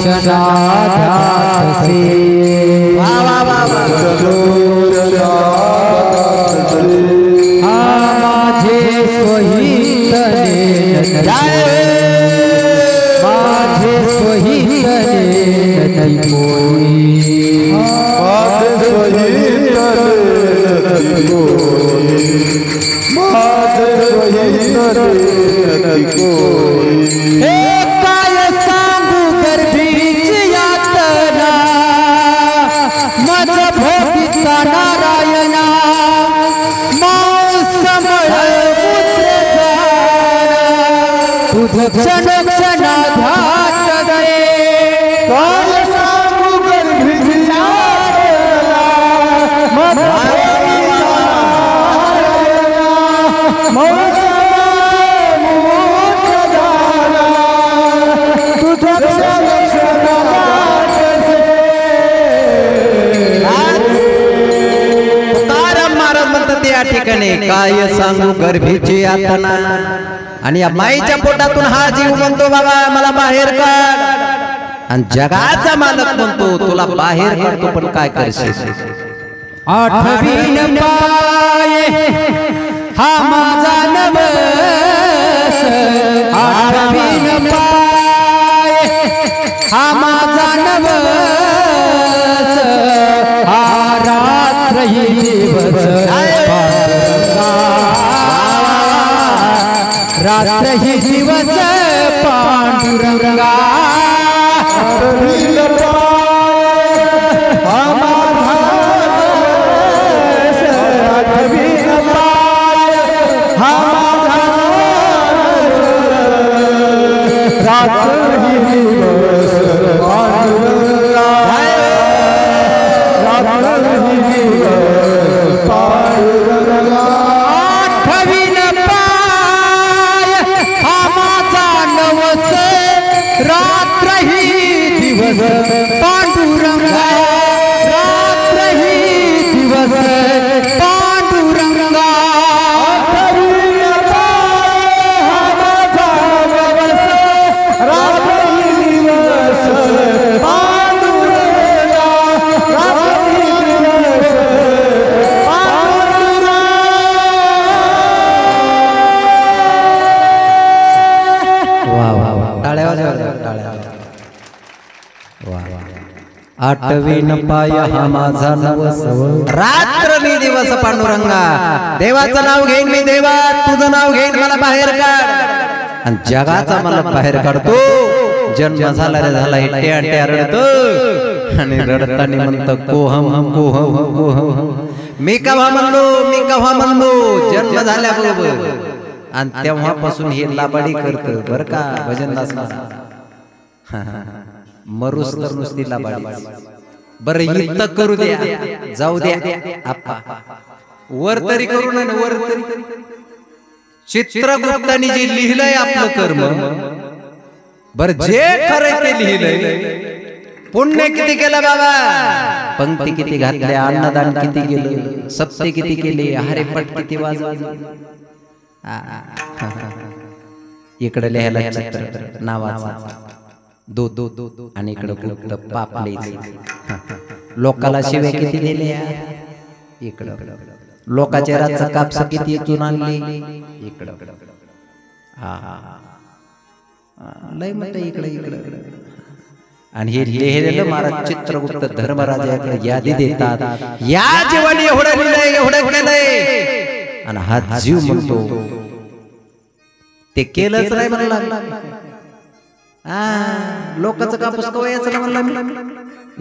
क्षणाध्यासे माझे स्वहितने माझे स्वहितने नदी कोई. माझे हे काय सांगू गर्भीची यातना माझ भोगिता नारायणा. मांस मळ मूत्र तुझ क्षण क्षणाध्यास दे. काय सांगू गर्भीची यातना माझ भोगिता नारायणा. त्या ठिकाणी काय सांगू गर्भीची यातना. आणि या माईच्या पोटातून हा जीव म्हणतो बाबा मला बाहेर काढ. आणि जगाचा मालक म्हणतो तुला बाहेर काढतो पण काय करशील. आठवीन पाये हा माझा नवस, आठवीन पाये हा माझा नवस, हा रात्र ही दिवस रात्र ही दिवस पांडुरंगा. आठवीन पाय हा माझा नवस, रात्र मी दिवस पांडुरंगा. देवाचं नाव घेईन मी देवा, तुझं नाव घेईन मला बाहेर काढ. आणि जगाचा मला बाहेर काढतो. जन्म झाला रे झाला हे रडतो आणि रडताना म्हणतो कोहम कोहम कोहम. मी कव्हा म्हणलो जन्म झाल्याबरोबर. आणि तेव्हापासून हे लाबाडी करतो बर का भजनदास. मरुस तर नुसती लाबाडी. बरं इथं करू द्या, जाऊ द्या आप्पा, वर तरी करू ना. वर तरी चित्रगुप्तानी जे लिहिलंय आपलं कर्म, बर जे खरं ते लिहिलंय. पुण्य किती केलं बाबा, पंक्ती किती घातल्या, अन्नदान किती केलं, सप्ते किती केले, हरिपट किती वाजवले. इकडे लिहायला चित्र नावाचा दो दो दो आणि इकडे गुप्त पापले. लोकाला शिव्या किती दिल्या, इकडं लोकाच्या रातचा कापसा किती चून आणली, इकडं लय म्हणत इकडे इकडे. आणि हे लिहिलेलं महाराज चित्रगुप्त धर्मराजाकडे यादी देतात. या जीवाने एवढं लिहिलंय, एवढं केलंय. आणि हा जीव म्हणतो ते केलंच नाही म्हणला. लोकांचा कापूस कवा याच म्हणला,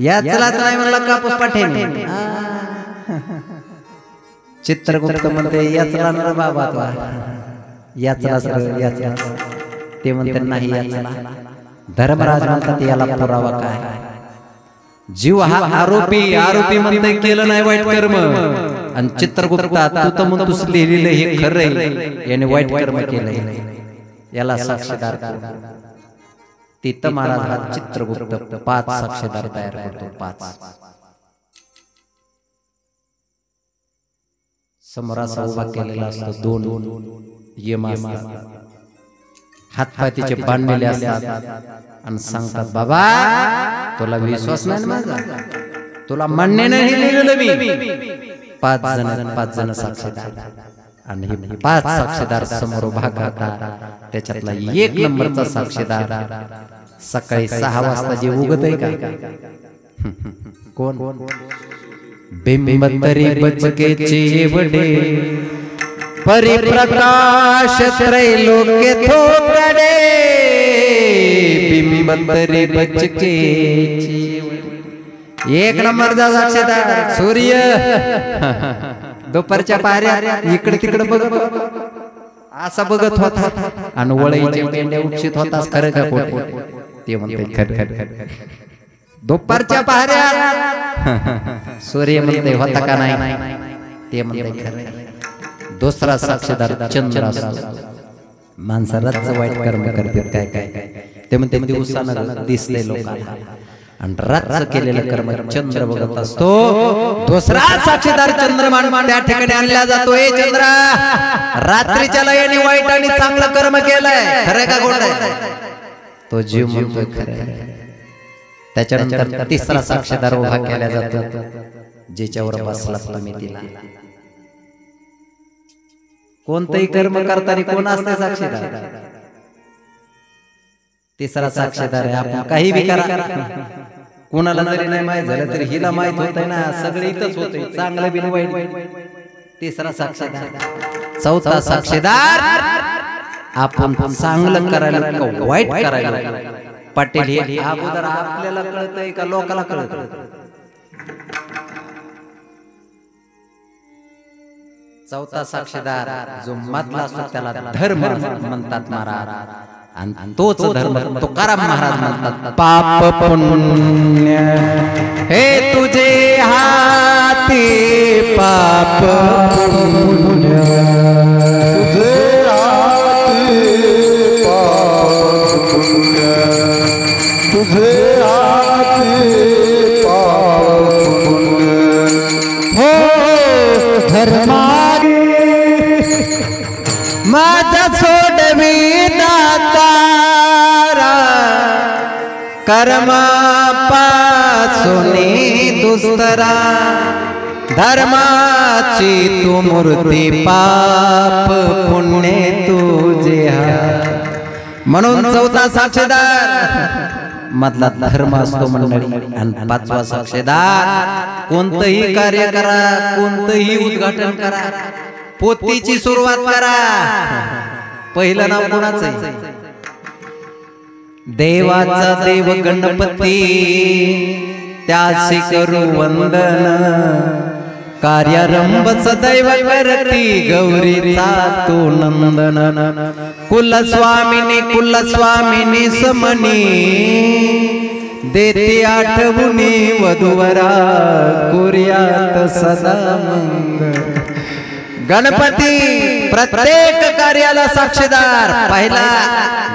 याचलाच नाही म्हणला कापूस पाठेन. चित्रगुप्त म्हणते याचला ना बाबा, याचला ते म्हणते नाही याचला. धर्मराज म्हणतात याला पुरावा काय. जीव हा आरोपी म्हणते केलं नाही वाईट कर्म. आणि चित्रगुप्ता तू तर म्हणतोस लिहिलेलं हे खरं, याने वाईट कर्म केलंय, याला साक्षीदार. तिथं महाराज हा चित्रगुप्त 5 साक्षीदार तयार करतो. 5 समोराचा उभा केलेला असतो. 2 यम असतात, हातपाय तिचे बांधलेले असतात. आणि सांगतात बाबा तुला विश्वास नाही माझा, तुला मान्य नाही लिहिलेलं मी. 5 जण साक्षीदार. आणि हे 5 साक्षीदार समोर उभा करतात. त्याच्यातला 1 नंबरचा साक्षीदार सकाळी 6 वाजता जे उगत आहे का, कोण, बिंबतरी बचके चिवडे परिप्रकाश त्रैलोक्य थोपडे. बिंबतरी बचके 1 नंबरचा साक्षीदार सूर्य. दुपारच्या पाऱ्या इकडे तिकडे बघत असा बघत होता. आणि वळईच्या पेंड्या उपशित होतास खरं का खोटं, ते म्हणते खरं. दुपारच्या पाऱ्या सूर्य म्हणते होता का नाही, ते म्हणते खरं. दुसरा साक्षीदार चंद्र असतो. माणसालाच वाईट कर्म करतात काय काय, ते म्हणते दिवसानं दिसते लोकांना. आणि रात्र केलेलं कर्म चंद्र बघत असतो. दुसरा साक्षीदार चंद्रमान त्या ठिकाणी आणला जातो. ए चंद्रा, रात्रीच्या लयाने वाईट आणि चांगलं कर्म केलंय, खरं का खोटं? तो जीव म्हणतोय खरं. त्याच्यानंतर तिसरा साक्षीदार उभा केला जातो, जिच्यावर बसला तुम्ही तिला. कोणतंही कर्म करताना कोण असते साक्षीदार? तिसरा साक्षीदार आहे. आपण काही बी करा, कोणाला जरी नाही माहित झालं तरी हिला माहित होतंय ना, सगळे इथंच होतंय, चांगलं बी वाईट. तिसरा साक्षीदार. चौथा साक्षीदार, आपण चांगलं करायला का वाईट करायला. पाटील हे अगोदर आपल्याला कळतंय का लोकाला कळतंय? चौथा साक्षीदार जो मधला असतो त्याला धर्म म्हणतात महाराज, आणि तोच धर्म तुकाराम महाराज म्हणतात. पाप पुण्य हे तुझे हाती, पाप पुण्य तुझे हाती, पाप पुण्य तुझे हाती, पाप पुण्य. हो धर्मारी माझा सोडवी दातारा, कर्मा पासूनी दुस्तरा, धर्माची तू मूर्ती, पाप पुण्य तुझे हात. म्हणून चौथा साक्षीदार मधला धर्म असतो मंडळी, आणि पाचवा साक्षीदार कोणतंही कार्य करा, कोणतंही उद्घाटन करा, पोथीची सुरुवात करा, पहिलं नाव कोणाचं आहे? देवाचा देव गणपती, त्यासी करू वंदन, कार्यारंभ सदैव करती, गौरीचा तो नंदन. कुलस्वामिनी समनी, देते आठवणी वधूवरा, कुर्यात सदा मंगल. गणपती प्रत्येक कार्याला साक्षीदार. पहिला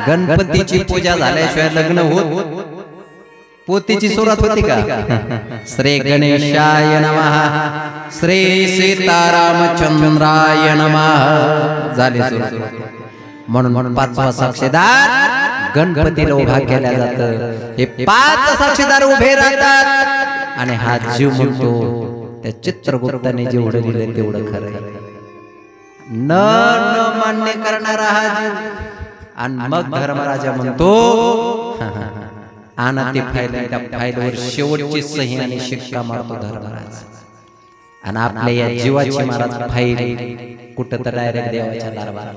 गणपतीची पूजा झाल्याशिवाय लग्न होत, पोथीची सुरुवात होती का? श्री गणेशाय नमः, श्री सीतारामचंद्राय नमः झाली सुरुवात. म्हणून पाचवा साक्षीदार गणपतीला उभा केला जातं. हे पाच साक्षीदार उभे राहतात, आणि हा जीव म्हणतो त्या चित्रगुप्ताने जेवढं लिहिलं तेवढं खरं, न मान्य करणारा हा जीव. आणि मग धर्मराजा म्हणतो, आणा ते फायद्यावर शेवटची सही आणि शिक्का मारतो धर्मराज. आणि आपल्या या जीवाची महाराज फाईल कुठं तर डायरेक्ट देवाच्या दरबारात.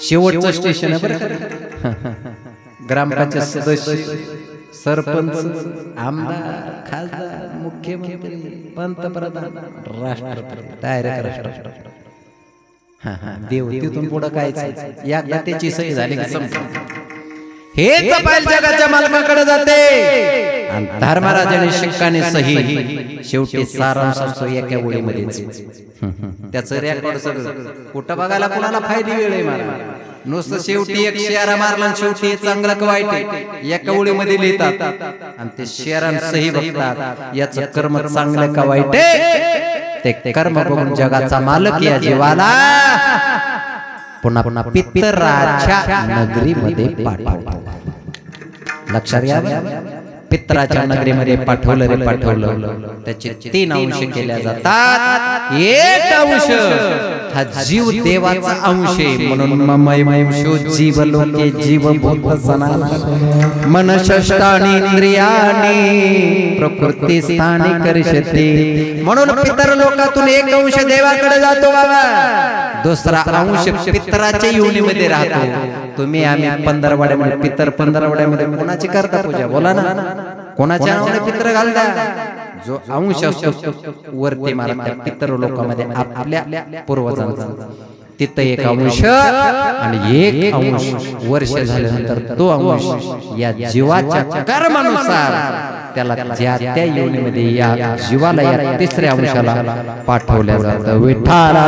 शेवटचं स्टेशन आहे बरं. ग्रामपंचायत सदस्य, सरपंच, आमदार, खासदार, मुख्यमंत्री, पंतप्रधान, राष्ट्रपती, डायरेक्ट राष्ट्रपती. देव तिथून पुढं काय एकदा त्याची सही झाली की संपलं. हेच फाईल जगाच्या मालकाकडे जाते, आणि धर्मराजाने शिक्काने सही. शेवटी सारांश असतो एका ओळीमध्येच. त्याचं रेकॉर्ड सगळं कुठं बघायला कुणाला फायदी वेळ आहे मला. नुसतं शेवटी एक शेरा मारला, शेवटी चांगलं का वाईट एका ओळीमध्ये लिहितात, आणि ते शेरान सही बघतात, याचं कर्म चांगलं का वाईट ते कर्म बघून जगाचा मालक या जीवाला पुन्हा पुन्हा पितराच्या नगरीमध्ये पाठवतो. लक्षात घ्या, पितराच्या नगरीमध्ये पाठवलं रे पाठवलं. त्याचे 3 अंश केल्या जातात. एक अंश हा जीव देवाचा अंश आहे, म्हणून ममैवंशो जीव लोके जीवभूत सनातन, मन षष्ठानी इंद्रियाणी प्रकृती स्थानी करशते. म्हणून पितर लोकातून एक अंश देवाकडे जातो बाबा, दुसरा अंश पितराच्या योनीमध्ये राहतो. तुम्ही आम्ही पंधरवड्यामध्ये पितर, पंधरवड्यामध्ये कोणाची करता पूजा? बोला ना, कोणाच्या नावाने पितर घालता? जो अंश असतो वरती मारा त्या पितर लोकांमध्ये आपल्या पूर्वजांचा, तिथं एक अंश, आणि एक अंश वर्ष झाल्यानंतर तो अंश या जीवाच्या कर्मानुसार त्याला ज्या त्या योनीमध्ये या जीवाला या तिसऱ्या अंशाला पाठवल्या जातं. विठ्ठला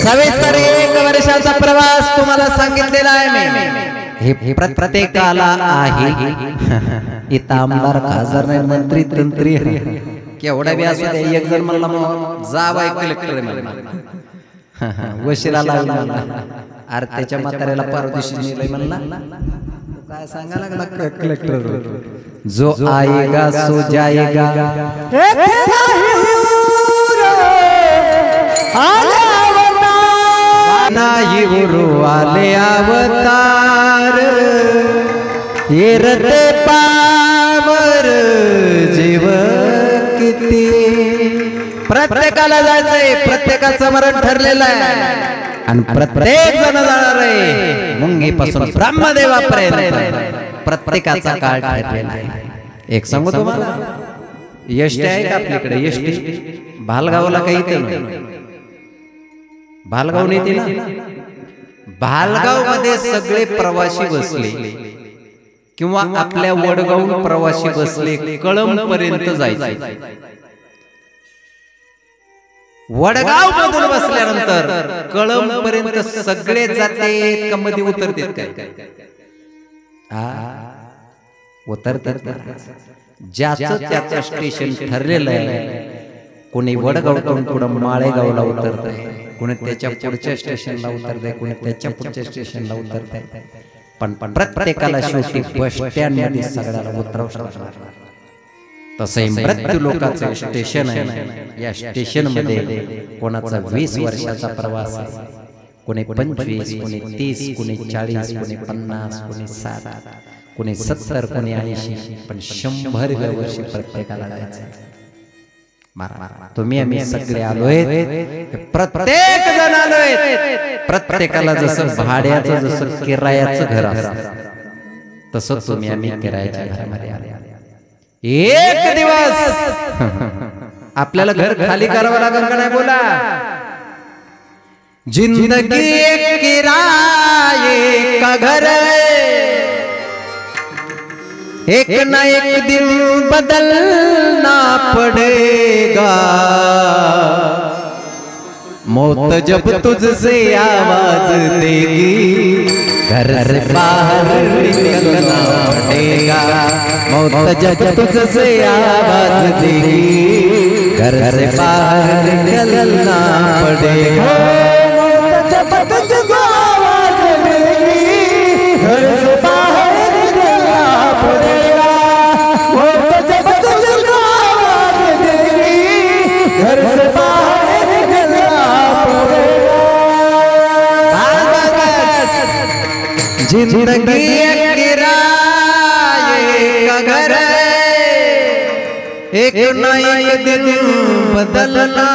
सविस्तर 1 वर्षाचा प्रवास तुम्हाला सांगितलेला आहे मी. हे प्रत्येकाला आहे. इथं आमदार, खासदार नाही, मंत्री तंत्री केवढा बी असू दे. एक जण म्हणला जावाय कलेक्टर आहे मला, वशिला लागला, अरे त्याच्या म्हाताऱ्याला परदेशी नेलंय म्हणला काय सांगा लागला कलेक्टर जो आएगा सो जाएगा नाही उरू आले अवतार येरते पावर जीव किती प्रत्येकाला जायचंय प्रत्येकाचं मरण ठरलेलं आहे आणि प्रत्येक जण जाणार आहे मुंगीपासून ब्रह्मदेवापर्यंत प्रत्येकाचा काळ ठरलेला आहे एक सांगू तुम्हाला यष्टी आहे का आपल्याकडे यष्टी भालगावला काही ते नाही भालगाव नेते ना भालगाव मध्ये सगळे प्रवासी बसले किंवा आपल्या वडगाव प्रवासी बसले कळंब पर्यंत जायचे वडगाव मधून बसल्यानंतर कळंब पर्यंत सगळे जाते का मध्ये उतरतात काय उतरतात ज्याचं त्याचं स्टेशन ठरलेलं आहे कोणी वडगावतून पुढे माळेगावला उतरतंय कोणी त्याच्या पुढच्या स्टेशनला उतरतंय कोणी त्याच्या पुढच्या स्टेशनला उतरतंय पण प्रत्येकाला शेवटी बस स्टँड मध्ये सगळ्याला उतरावं लागणार तसं मृत्यू लोकांचं स्टेशन आहे या स्टेशन मध्ये कोणाचा 20 वर्षाचा प्रवास आहे कोणी 25 कोणी 30 कोणी 40 कोणी 50 कोणी 60 कोणी 70 कोणी 80 पण 100 वर्ष प्रत्येकाला जायचं तुम्ही आम्ही सगळे आलोय प्रत्येक जण आलोय प्रत्येकाला जसं भाड्याचं जसं किरायाचं घर असतं तसं तुम्ही आम्ही किरायाच्या घरामध्ये आले एक दिवस आपल्याला घर खाली करावं लागेल का नाही बोला जिंदगी एक किराए का घर एक ना एक दिन बदलना पड़ेगा मौत जब तुझसे आवाज देगी घर से बाहर निकलना पड़ेगा मौत जब तुझसे आवाज देगी घर से बाहर निकलना पड़ेगा मौत जब तुझको आवाज देगी घर से बाहर निकलना पड़ेगा मौत जब तुझको आवाज देगी घर से बाहर निकलना पड़ेगा जिंदगी एक किराए का घर एक ना एक दिन बदलना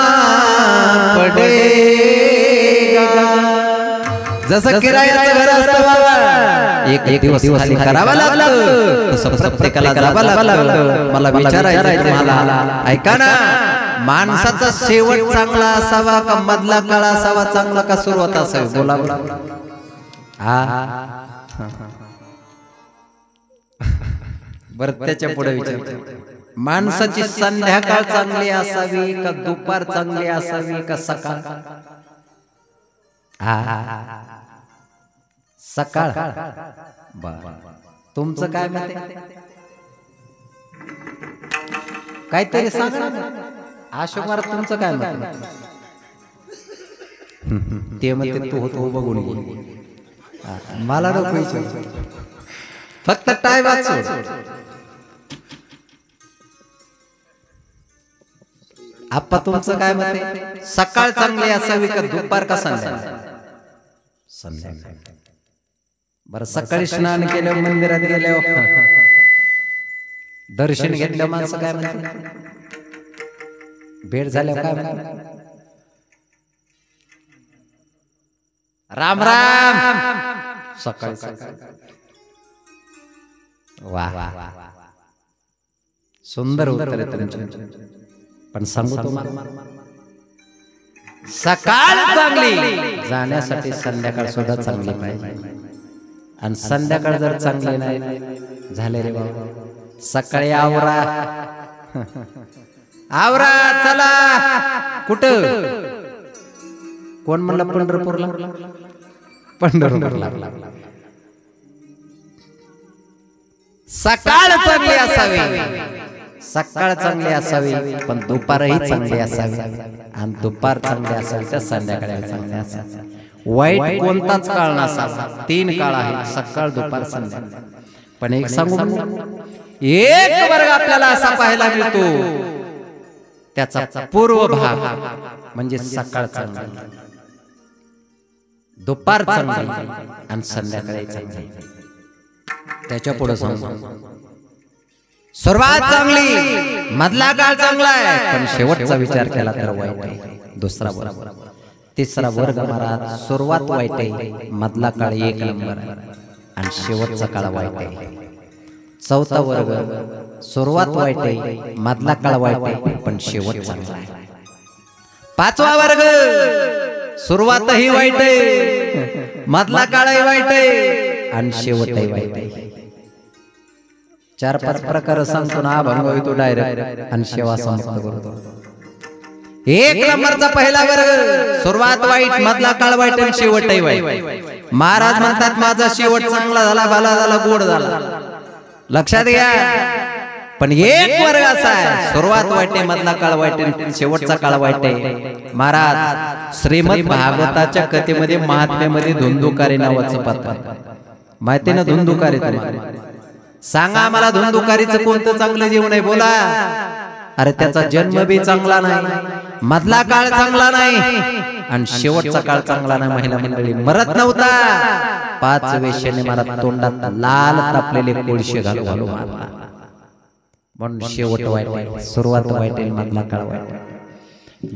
पड़ेगा जसं किरायाचं घर असतं बाबा एक दिवस खाली करावा लागतं तसं प्रत्येकाला जावं लागतं मला विचारायचं आहे तुम्हाला ऐका ना माणसाचा शेवट चांगला असावा का मधला काळ असावा चांगला का सुरुवात असावी बोला बरं त्याच्या पुढे विचार माणसाची संध्याकाळ चांगली असावी का दुपार चांगली असावी का सकाळ सकाळ तुमचं काय मत आहे काहीतरी सांगा अशोक महाराज तुमचं काय मत ते म्हणते तू होतो बघून मला नको विचार फक्त टाय वाचो आप्पा तुमचं काय मत आहे सकाळ चांगली असावी का दुपार का संध्याकाळ संध्याकाळ बरं सकाळी स्नान केलं मंदिरात गेल्यावर दर्शन घेतलं माणसं काय म्हणतात भेट झाल्यावर काय म्हणतात राम राम सकाळी वाह सुंदर उत्तर आहे तुमचं पण सांगू तुम्हाला सकाळ चांगली जाण्यासाठी संध्याकाळ सुद्धा चांगली पाहिजे आणि संध्याकाळ जर चांगली नाही झाले रे बाबा सकाळी आवरा आवरा चला कुठं कोण म्हणला पंढरपूरला पंढरपूरला सकाळ चांगली असावी सकाळ चांगली असावी पण दुपारही चांगली असावी आणि दुपार चांगली असावी तर संध्याकाळी चांगली असावी वाईट कोणताच काळ नसावा, 3 काळ आहेत, सकाळ दुपार संध्याकाळ. पण एक सांगू, एक वर्ग आपल्याला असा पाहायला मिळतो त्याचा पूर्व भाग म्हणजे सकाळ चांगली, दुपार चांगली आणि संध्याकाळी चांगली. त्याच्या पुढे सांगू, सुरुवात चांगली, मधला काळ चांगला आहे, पण शेवटचा विचार केला तर वाईट आहे. दुसरा वर्ग, तिसरा वर्ग महाराज, सुरुवात वाईट आहे, मधला काळ 1 नंबर आहे आणि शेवटचा काळ वाईट आहे. चौथा वर्ग, सुरुवात वाईट आहे, मधला काळ वाईट आहे, पण शेवट चांगला आहे. पाचवा वर्ग, सुरुवातही वाईट आहे, मधला काळही वाईट आहे आणि शेवटही वाईट आहे. 4-5 प्रकार सांगतो ना, अभंग होतो डायरेक्ट आणि शेवा समाप्त करतो. 1 नंबरचा पहिला वर्ग, सुरुवात वाईट, मधला काळ वाईट आणि शेवटही वाईट. महाराज म्हणतात माझा शेवट चांगला झाला, भला झाला, गोड झाला. लक्षात घ्या. पण एक वर्ग असा आहे, सुरुवात वाईट आहे, मधला काळ वाईट आहे, शेवटचा काळ वाईट आहे. महाराज श्रीमद भागवताच्या कथेमध्ये महात्म्यामध्ये धुंदुकारी नावाचं पात्र माहिती ना? धुंदुकारी तुम्हाला सांगा मला, धुंदुकारीचं कोणतं चांगलं जीवन आहे बोला? अरे त्याचा जन्म बी चांगला नाही, मधला काळ चांगला नाही आणि शेवटचा काळ चांगला नाही. महिला मंडळी मरत नव्हता, 5 वेश्याने मला तोंडात लाल तापलेले कोळशे घालू घालू मारला. म्हणून शेवट वाईट आहे, सुरुवात वाईट आहे, मधला काळ वाईट आहे.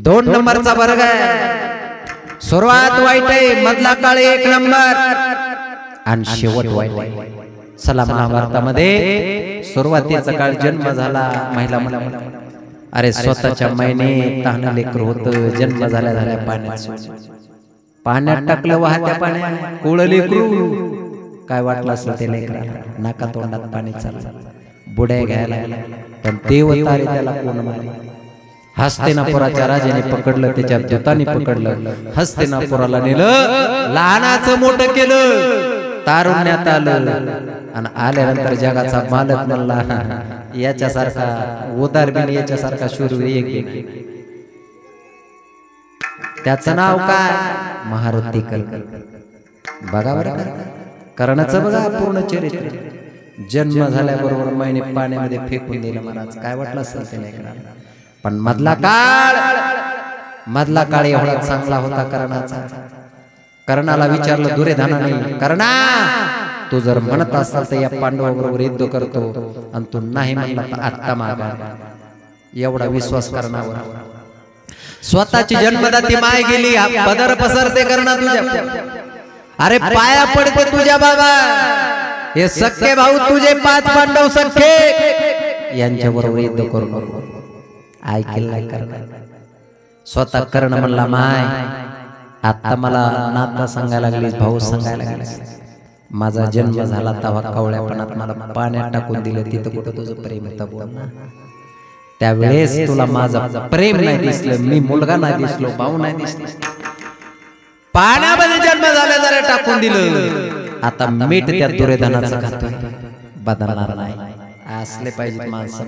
2 नंबरचा वर्ग आहे, सुरुवात वाईट आहे, मधला काळ 1 नंबर आणि शेवट वाईट आहे. चला महाभारतामध्ये सुरुवातीचा काळ जन्म झाला, महिला मंडळी अरे स्वतःच्या महिने तहान लेकर होत, जन्म झाल्या झाल्या पाण्यात टाकलं, वाहत्या पाण्यात कुळ लेकरू. काय वाटलं असेल ते लेकराला, नाका तोंडात पाणी चाललं, बुड्या घ्यायला. पण देवतारे त्याला कोण मारे? हस्तिनापुराच्या राजाने पकडलं, त्याच्या दूतांनी पकडलं, हस्तिनापुराला नेलं, लहानाचं मोठं केलं, तारुण्यात आलं आणि आल्यानंतर जगाचा मालक म्हणला याच्यासारखा उदार बिन, याच्यासारखा शूरवीर एक बिन. त्याचं नाव काय? महारथी कल. बघा बरं कर्णाचं बघा पूर्ण चरित्र. जन्म झाल्याबरोबर महिने पाण्यामध्ये फेकून दिलं महाराज. काय वाटलं असेल ते लेकराला? पण मधला काळ एवढा चांगला होता कर्णाचा. कर्णाला विचारलं दुर्योधनाने, कर्णा तू जर म्हणत असाल तर या पांडवाबरोबर युद्ध करतो आणि तू नाही म्हणला तर आत्ता मागा. एवढा विश्वास कर्णावर. स्वतःची जन्मदाती माय गेली, पदर पसरते कर्णा तुझ्या. अरे पाया पडते तुझ्या बाबा, हे सख्खे भाऊ तुझे 5 पांडव सख्खे, यांच्या बरोबर युद्ध करू नको. ऐकेल नाही कर्ण. स्वतः कर्ण म्हणला माय आता मला नाता सांगायला लागलीस, भाऊ सांगायला लागलीस. माझा जन्म झाला तेव्हा कवळ्यापणात मला पाण्यात टाकून दिलं, तिथं कुठं तुझं प्रेम होतं बोल ना. त्यावेळेस तुला माझं प्रेम नाही दिसलं, मी मुलगा नाही दिसलो, भाऊ नाही दिसलो. पाण्यामध्ये जन्म झाल्या झाल्या टाकून दिलं. आता मीठ त्या दुर्योधनाचं खातोय, बदलणार नाही. असले पाहिजे माणसं.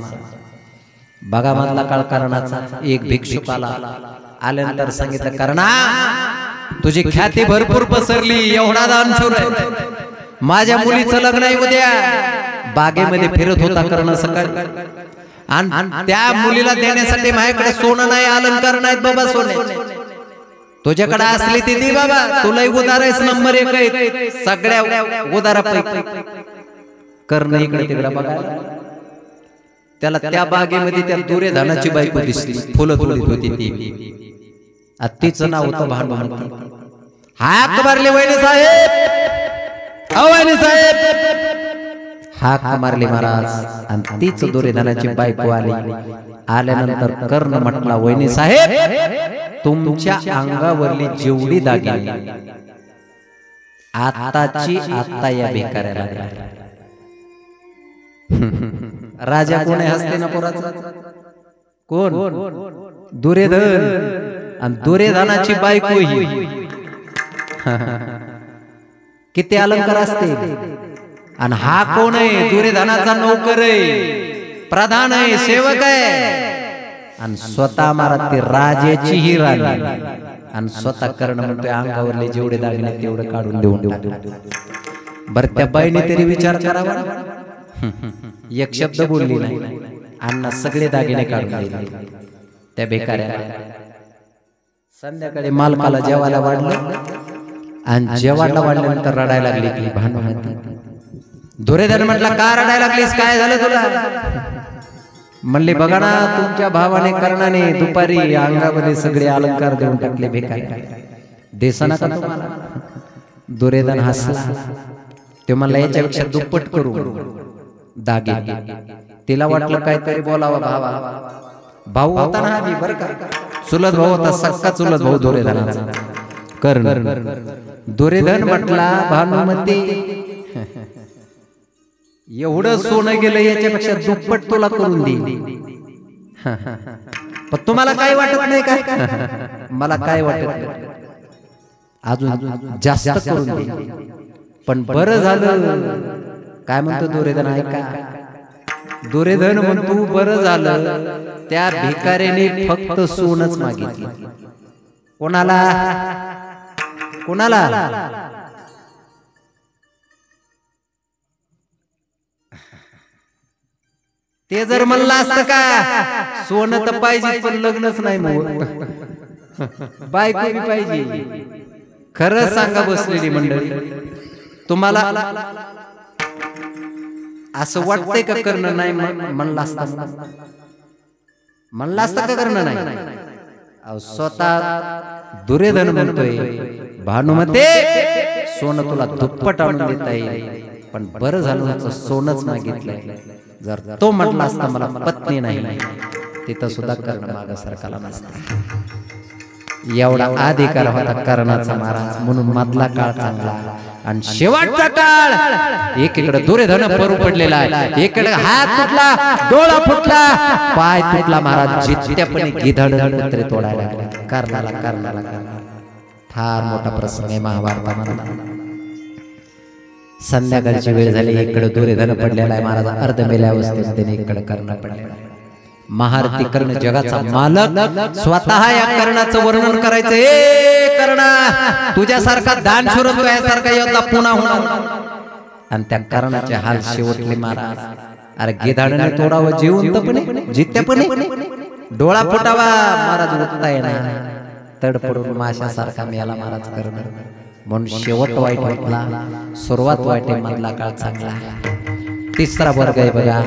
बघा मधला काळ कर्णाचा. एक भिक्षुक आल्यानंतर सांगितलं, कर्णा तुझी ख्याती भरपूर पसरली, एवढा दानशूर आहे, माझ्या मुलीचं लग्न आहे उद्या. बागेमध्ये फिरत होता कर्ण सकाळी आणि त्या मुलीला देण्यासाठी माझ्याकडे सोनं नाही, अलंकार नाहीत बाबा सोने. तुझ्याकडे असली ती दे बाबा, तुलाही उदार आहेस नंबर 1 आहे सगळ्या उदारापैकी. कर्ण इकडे तिकडे बघायला, त्याला त्या बागेमध्ये त्या दुर्योधनाची बायको दिसली, फुलं तोडीत होती ती. तिचं नाव होतं भानुमती. हाक मारली वैनी साहेब, वैनी साहेब, हाक मारली महाराज आणि तीच दुर्योधनाची बायको आली. आल्यानंतर कर्ण म्हटला, वैनी साहेब तुमच्या अंगावरली जेवढी दागिने आताची आता या भिकाऱ्याला द्या. राजा कोण आहे हस्तिनापुराचा? कोण? दुर्योधन. आणि दुर्योधनाची बायको ही. किती अलंकार असते. आणि हा कोण आहे? दुर्योधनाचा नौकर आहे, प्रधान आहे, सेवक आहे. आणि स्वतः महाराज ती राजाची ही राणी आणि स्वतः करणं म्हणतोय अंगावरले जेवढे दागिने तेवढं काढून देऊन टाकले। बरं त्या बाईने तरी विचार करावा, एक शब्द बोलली नाही, अण्णा सगळे दागिने काढून दिले त्या भिकाऱ्याला। संध्याकाळी मालकाला जेवायला वाढलं आणि जेवायला वाढल्यानंतर रडायला लागली की भानुमती। दुर्योधन म्हटला का रडायला लागलीस, काय झालं तुला? म्हणले बघा ना तुमच्या भावाने कर्णाने दुपारी अंगामध्ये सगळे अलंकार देऊन टाकले भिकाऱ्याला, देसाना का तुम्हाला? दुर्योधन हसला, ते म्हणला याच्यापेक्षा दुप्पट करू दागिने। तिला वाटलं काहीतरी बोलावं भावा, भाऊ होता ना आधी बरं का, चुलत भाऊ होता, सक्का चुलत भाऊ दुर्योधनाचा कर्ण। दुर्योधन म्हटला भानुमती एवढं सोनं गेलं याच्यापेक्षा दुप्पट तुला करून दे, पण तुम्हाला काय वाटत नाही का? मला काय वाटत नाही, अजून जास्त करून दे, पण बरं झालं। काय म्हणतो दुर्योधन ऐका, दुर्योधन म्हणतो बरं झालं त्या भिकाऱ्याने फक्त सोनच मागितलं। कोणाला कोणाला? ते जर म्हणलं असतं का सोनं तर पाहिजे पण लग्नच नाही, मग बायको बी पाहिजे। खरं सांगा बसलेली मंडळी, तुम्हाला असं वाटतंय का करणं नाही म्हणलं असतं? म्हणलं असतं का करणं नाही? स्वतः दुर्योधन म्हणतोय भानुमते सोनं तुला दुप्पट आणून देता येईल, पण बरं झालं सोनच मागितलंय। जर तो म्हटला असता मला पत्नी नाही, तिथं सुद्धा कर्ण माग सरकारला नसतं। एवढा अधिकार होता कर्णाचा महाराज, म्हणून मधला काळ चांगला आणि शेवटचा काळ एकीकडे दुर्योधन परू पडलेला आहे, एकीकडे हात तुटला, डोळा फुटला, पाय तुटला, महाराज जित्यापणे गिधड कुत्रे तोडायला लागले कर्णाला। फार मोठा प्रसंग आहे महाभारतामध्ये। संध्याकाळची वेळ झाली, इकडे दुर्योधन पडलेला आहे महाराज, अर्ध मेल्या अवस्थेत त्याने इकडे कर्ण पडलेला आहे। महारथी कर्ण जगाचा मालक स्वतः या कर्णाचं वर्णन करायचं, ए कर्णा तुझ्यासारखा दानशूर तुझ्यासारखा योद्धा पुन्हा होणार, आणि त्या कर्णाचे हाल शेवटले महाराज। अरे गिधाडाने तोडावं जिवंतपणे, जित्यापणे डोळा फुटावा महाराज, उठता येणार, तडपडून माशासारखा मेला महाराज कर्ण। म्हणून शेवट वाईट वाटला, सुरुवात वाईट आहे, मधला काळ चांगला आहे। तिसरा वर्ग आहे बघा,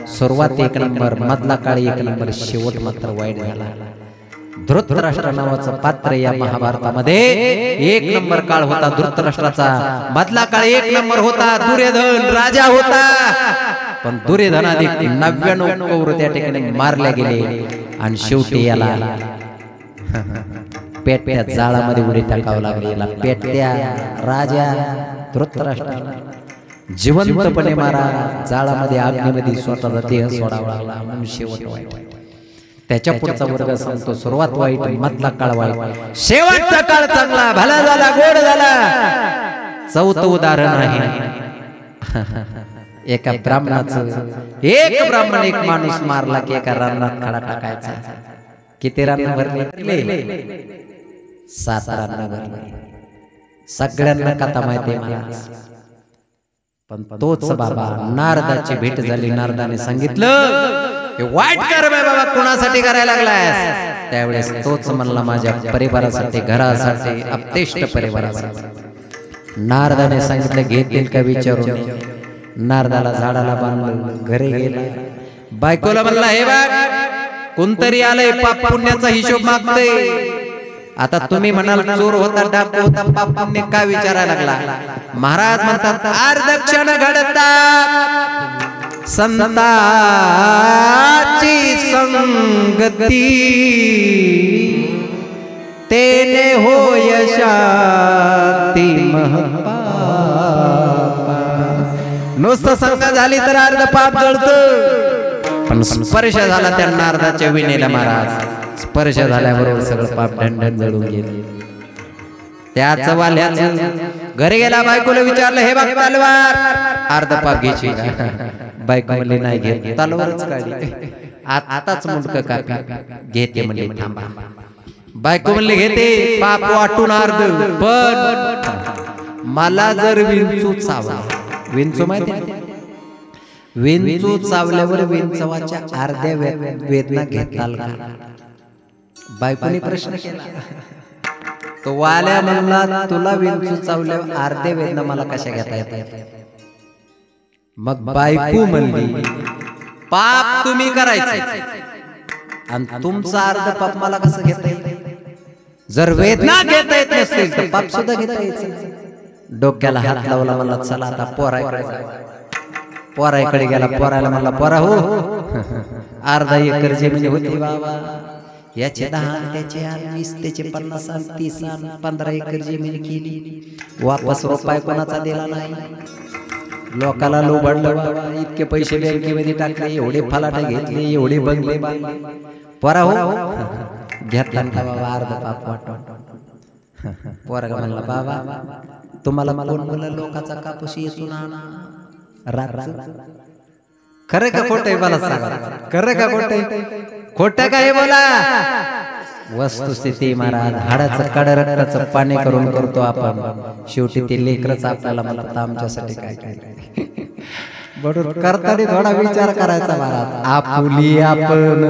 सुरुवात एक नंबर, मधला काळ एक नंबर, शेवट मात्र वाईट झाला। धृतराष्ट्र नावाचं पात्र या महाभारतामध्ये एक नंबर काळ होता धृतराष्ट्राचा, मधला काळ एक नंबर होता, दुर्योधन राजा होता, पण दुर्योधनाधिक 99 कौरव त्या ठिकाणी मारल्या गेले आणि शेवटी याला पेट्या जाळामध्ये उडी टाकावं लागली। याला पेट्या राजा धृतराष्ट्राला जिवंतपणे मारा, जाळामध्ये आग्नीमध्ये स्वतःचा देह सोडावा लागला, म्हणून शेवट वाईट। त्याच्या पुढचा वर्ग सांगतो सुरुवात वाईट, मधला काळ वाईट, शेवटचा काळ चांगला, भला झाला, गोड झाला। चौथं उदाहरण आहे एका ब्राह्मणाचं, एक ब्राह्मण एक माणूस मारला की एका रानात खडा टाकायचा। किती रान भरले? 7 रान भरले। सगळ्यांना कथा माहिती महाराज, पण तोच बाबा नारदाची भेट झाली, नारदाने सांगितलं हे वाईट कर्म आहे बाबा, कोणासाठी करायला लागलाय? त्यावेळेस तोच म्हणला माझ्या परिवारासाठी, घरासाठी, अपतेष्ट परिवारासाठी। नारदाने सांगितलं घेतील का विचारून, नारदाला झाडाला बांधलं, घरी गेला, बायकोला म्हणला हे बघ कोणतरी आलंय पाप पुण्याचा हिशोब मागतोय। आता तुम्ही म्हणाल चोर होता, डाकू होता, पाप पुण्य काय विचारायला लागला? महाराज म्हणतात आर्दक्षण घडतात संताची संगती, तेने होय शांती महपापा। नुसतं संग झाली तर अर्ध पाप जळतं, पण स्पर्श झाला त्या नारदाच्या विनेला महाराज, स्पर्श झाल्याबरोबर सगळं पाप ढंढन जळून गेले। त्याच वाल्याचं घरी गेला, बायकोला विचारलं हे बघ तलवार, अर्ध पाप घ्यायची? बायको म्हणली नाही घेत, तलवारच काढली, आताच मुंडक कापी घेते म्हणले, थांबा। बायको म्हणले घेते पाप वाटून अर्ध, पण मला जर विंचू चावला, विंचू माहिती आहे? विंचू चावल्यावर विंचवाच्या अर्ध्या वेदना घेताल का? बायकोने प्रश्न केला. तो वाल्या म्हणला तुला विंचू चावल्यावर अर्ध्या वेदना मला कशा घेता येतात? मग बायको म्हणली पाप तुम्ही करायचं आणि तुमचा अर्ध पाप मला कसं घेता येईल? जर वेदना घेता येत नसतील तर पाप सुद्धा घेता यायचं. डोक्याला हात लावला, मला चला आता पोराकडे गेला. पोराला म्हणला पोरा हो अर्धा एकर जमीन होती बाबा, याचे 10 त्याचे 20 त्याचे 50 30 15 एकर जमीन केली, वापस रुपये कोणाचा दिला नाही. लोकाला लोबाडलं बाबा, इतके पैसे बँकेमध्ये टाकले, एवढे फलाटे घेतले, एवढे बंगले बांधले. पोरा हो घेतला का बाबा अर्ध पाप वाटून? पोरगा म्हणला बाबा तुम्हाला कोण बोललं लोकाचा कापूस येचून आणा रात्र? खरं का खोटं आहे मला सांगा, खरं का खोटं आहे? खोटं काय बोला. वस्तुस्थिती महाराज, हाडाचं काढ रक्ताचं पाणी करून करतो आपण, शेवटी ते लेकरच आपल्याला म्हणतात आमच्यासाठी काय काय. बरोबर करताना थोडा विचार करायचा महाराज. आपुली आपण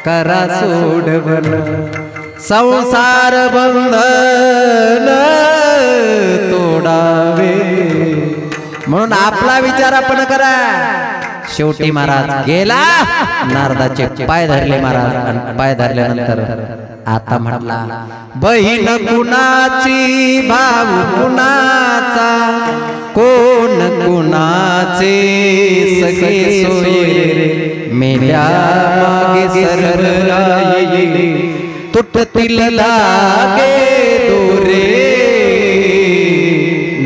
करा सोडवण संसार बंधन तोडावे, म्हणून आपला विचार आपण करा. शेवटी महाराज गेला, नारदाचे पाय धरले महाराज, आणि पाय धरल्यानंतर आता म्हटला बहीण कुणाची भाऊ कुणाचा, कोण कुणाचे सगळे सोयरे, मेल्या मागे सर्व राहिले, तुटतील लागे दोरे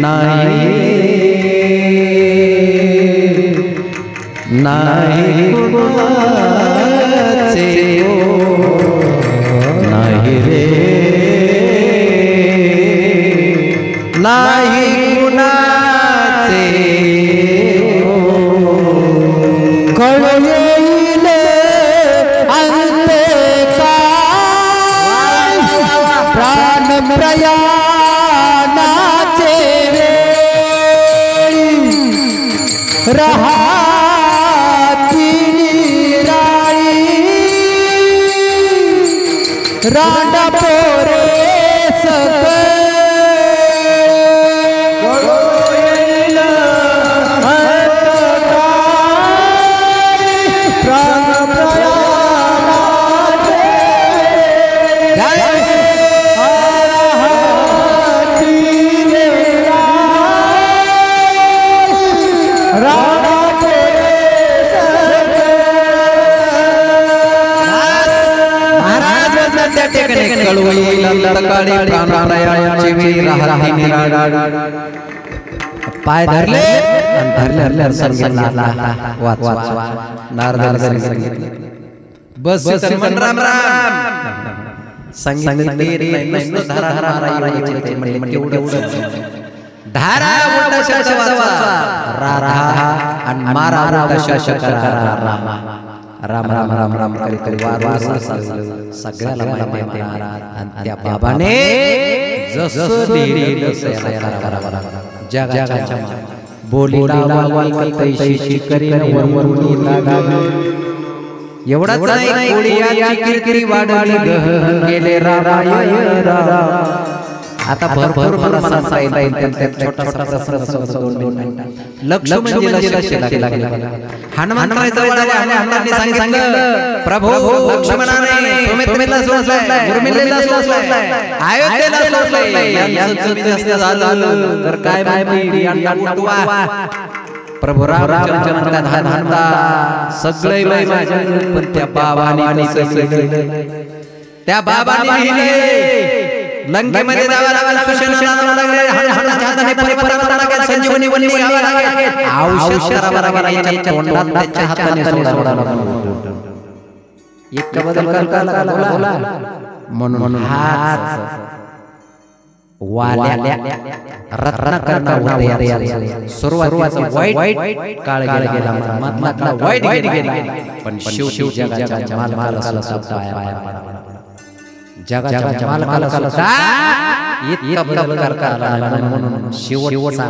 नाही नाही कुणाचे नाही रे नाही कुणाचे कळलेल अंते काय प्राण प्रयाणाचे वेळी रहा रांडा पोरे सगळे पाय धरले धरले सांगितलं बस मन राम राम सांगितलं धारा उलटा शासवाचा राधा आणि मारा उलटा शासक राम राम राम राम राम करीत वार सगळ्याला माहिती आणि त्या बाबाने जसं दिलं जगाच्या बोलीला वाल तैशी करीन वरवरणी लागा एवढाच नाही कोळीयाची किरकिरी वाढली गहन गेले राम आता भरपूर मला सांगता येईल त्या छोटासा प्रसंग लक्ष म्हणजे लागला हनुमंताच्या जवळ आले आणि हनुमानने सांगितलं प्रभू लक्ष्मणाने सुमित्रेला सोडलाय उर्मिलेला सोडलाय अयोध्येला सोडलाय यांचं जास्त झालं तर काय माहिती यांना उठवा प्रभू रामचंद्र हनुमंता सगळे माझ्या पण त्या बाबाने त्या बाबाने लंकेमध्ये जावं लागलं सुशेषणाला लागले हनुमानाच्या हाताने परिवर्तन लागले संजीवनी वल्ली घ्यावी लागले औषध बरोबर याच्या तोंडात त्याच्या हाताने सोडायला लागलं एक बदल काला बोला म्हणून हाच वाल्या रत्नाकरना सुरुवातीचा वाईट काळ गेला मधला वाईट गेला पण शेवटी जगाच्या मालकाला सुद्धा जगाच्या मालकाला सुद्धा इतका बदल करता आला नाही म्हणून शेवटचा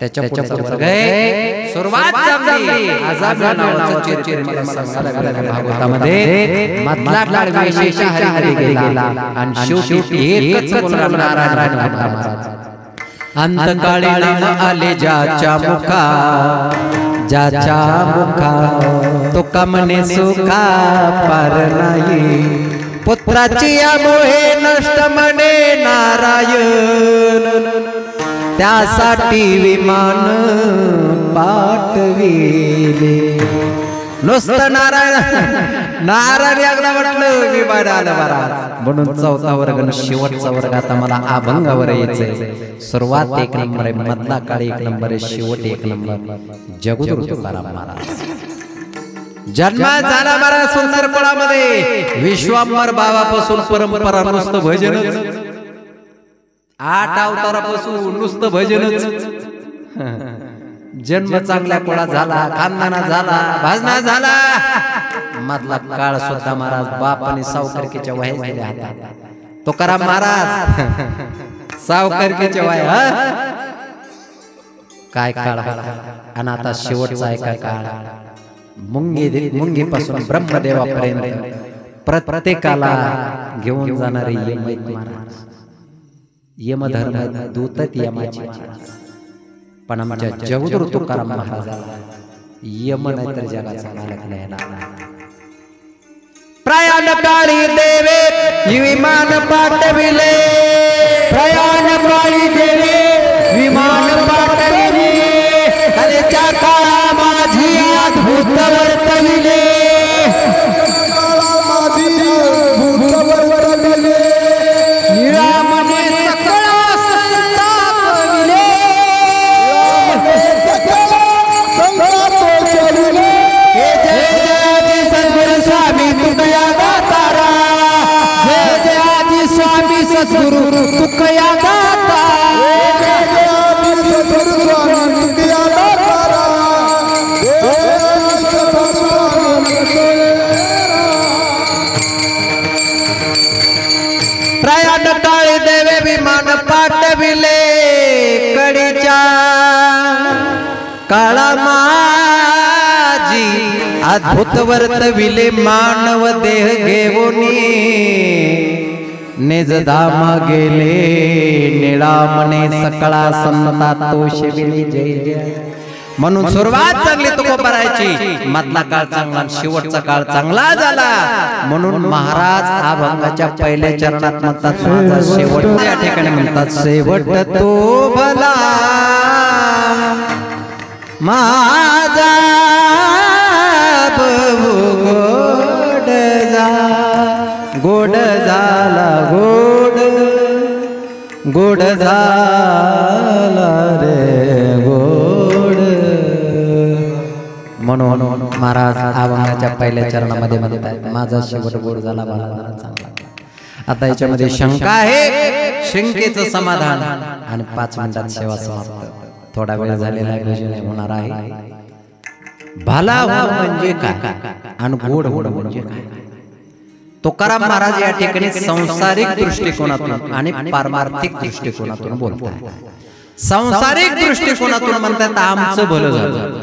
त्याच्या पुढचा वर्ग आहे सुरुवात चांगली आजाब नावाचा चरित्र मला सांगायला गेला भागवतामध्ये मधला काळ विशेष हरी हरी गेला आणि शेवटी एकच बोलला नारायण महाराज अंतकाळी नाम आले ज्याच्या मुखा तो कमने सुखा पार नाही पुत्राची मोहे नष्ट म्हणे नारायण त्यासाठी विमान पाठविले नुसतं नारायण यागला म्हटलं विमान आलं बरा म्हणून चौथा वर्ग शेवटचा वर्ग आता मला अभंगावर यायचंय सुरुवात एक नंबर आहे मधला काळ एक नंबर आहे शेवट एक नंबर जगद्गुरु तुकाराम महाराज जन्म झाला महाराज सुंदर कुळामध्ये विश्वांबर बाबापासून परंपरा नुसतं भजनच 8 अवतारापासून नुसतं भजनच जन्म चांगल्या कुळात झाला खानदाना झाला भाजना झाला मधला काळ सुद्धा महाराज बाप आणि सावकारकीच्या वया झाल्या हातात तुकाराम महाराज सावकारकीच्या वया काय काळ आणि आता शेवटचा आहे काय काळ मुंगीपासून ब्रह्मदेवापर्यंत प्रत्येकाला घेऊन जाणारे महाराज यमधर्म दूतच यमाचे पण आमच्या जगद्गुरु तुकाराम महाराजाला यम नाही तर जगाचा मालक नाही प्रयाण काळी देवे विमान पाठविले प्रयाण काळी देवे विमान पाठविले कलेच्या काळा माझी अद्भुत वर्तविले गुरु तुकया दाता प्रयाण काळी देवे विमान पाठविले कडीच्या काळा माझी अद्भुत वर्तविले मानव देह घेऊनी निज धाम गेले निळामणे सकळा संता तोषविले जय जय म्हणून सुरुवात चांगली तुको करायची मधला काळ चांगला शेवटचा काळ चांगला झाला म्हणून महाराज अभंगाच्या पहिल्या चरणात म्हणतात माझा शेवट या ठिकाणी म्हणतात शेवट तो भला माझा गोड झाला गोड झाला रे गोड म्हणून महाराज अभंगाच्या पहिल्या चरणामध्ये म्हणतात माझा शेवट गोड झाला मला चांगला आता याच्यामध्ये शंका आहे शंकेचं समाधान आणि 5 मिनिटात सेवा समाप्त थोडा वेळ झालेला आहे होणार आहे भला म्हणजे काय आणि गोड म्हणजे काय तुकाराम महाराज या ठिकाणी सांसारिक दृष्टिकोनातून आणि पारमार्थिक दृष्टिकोनातून बोलतात सांसारिक दृष्टिकोनातून म्हणतात आमचं भलं झालं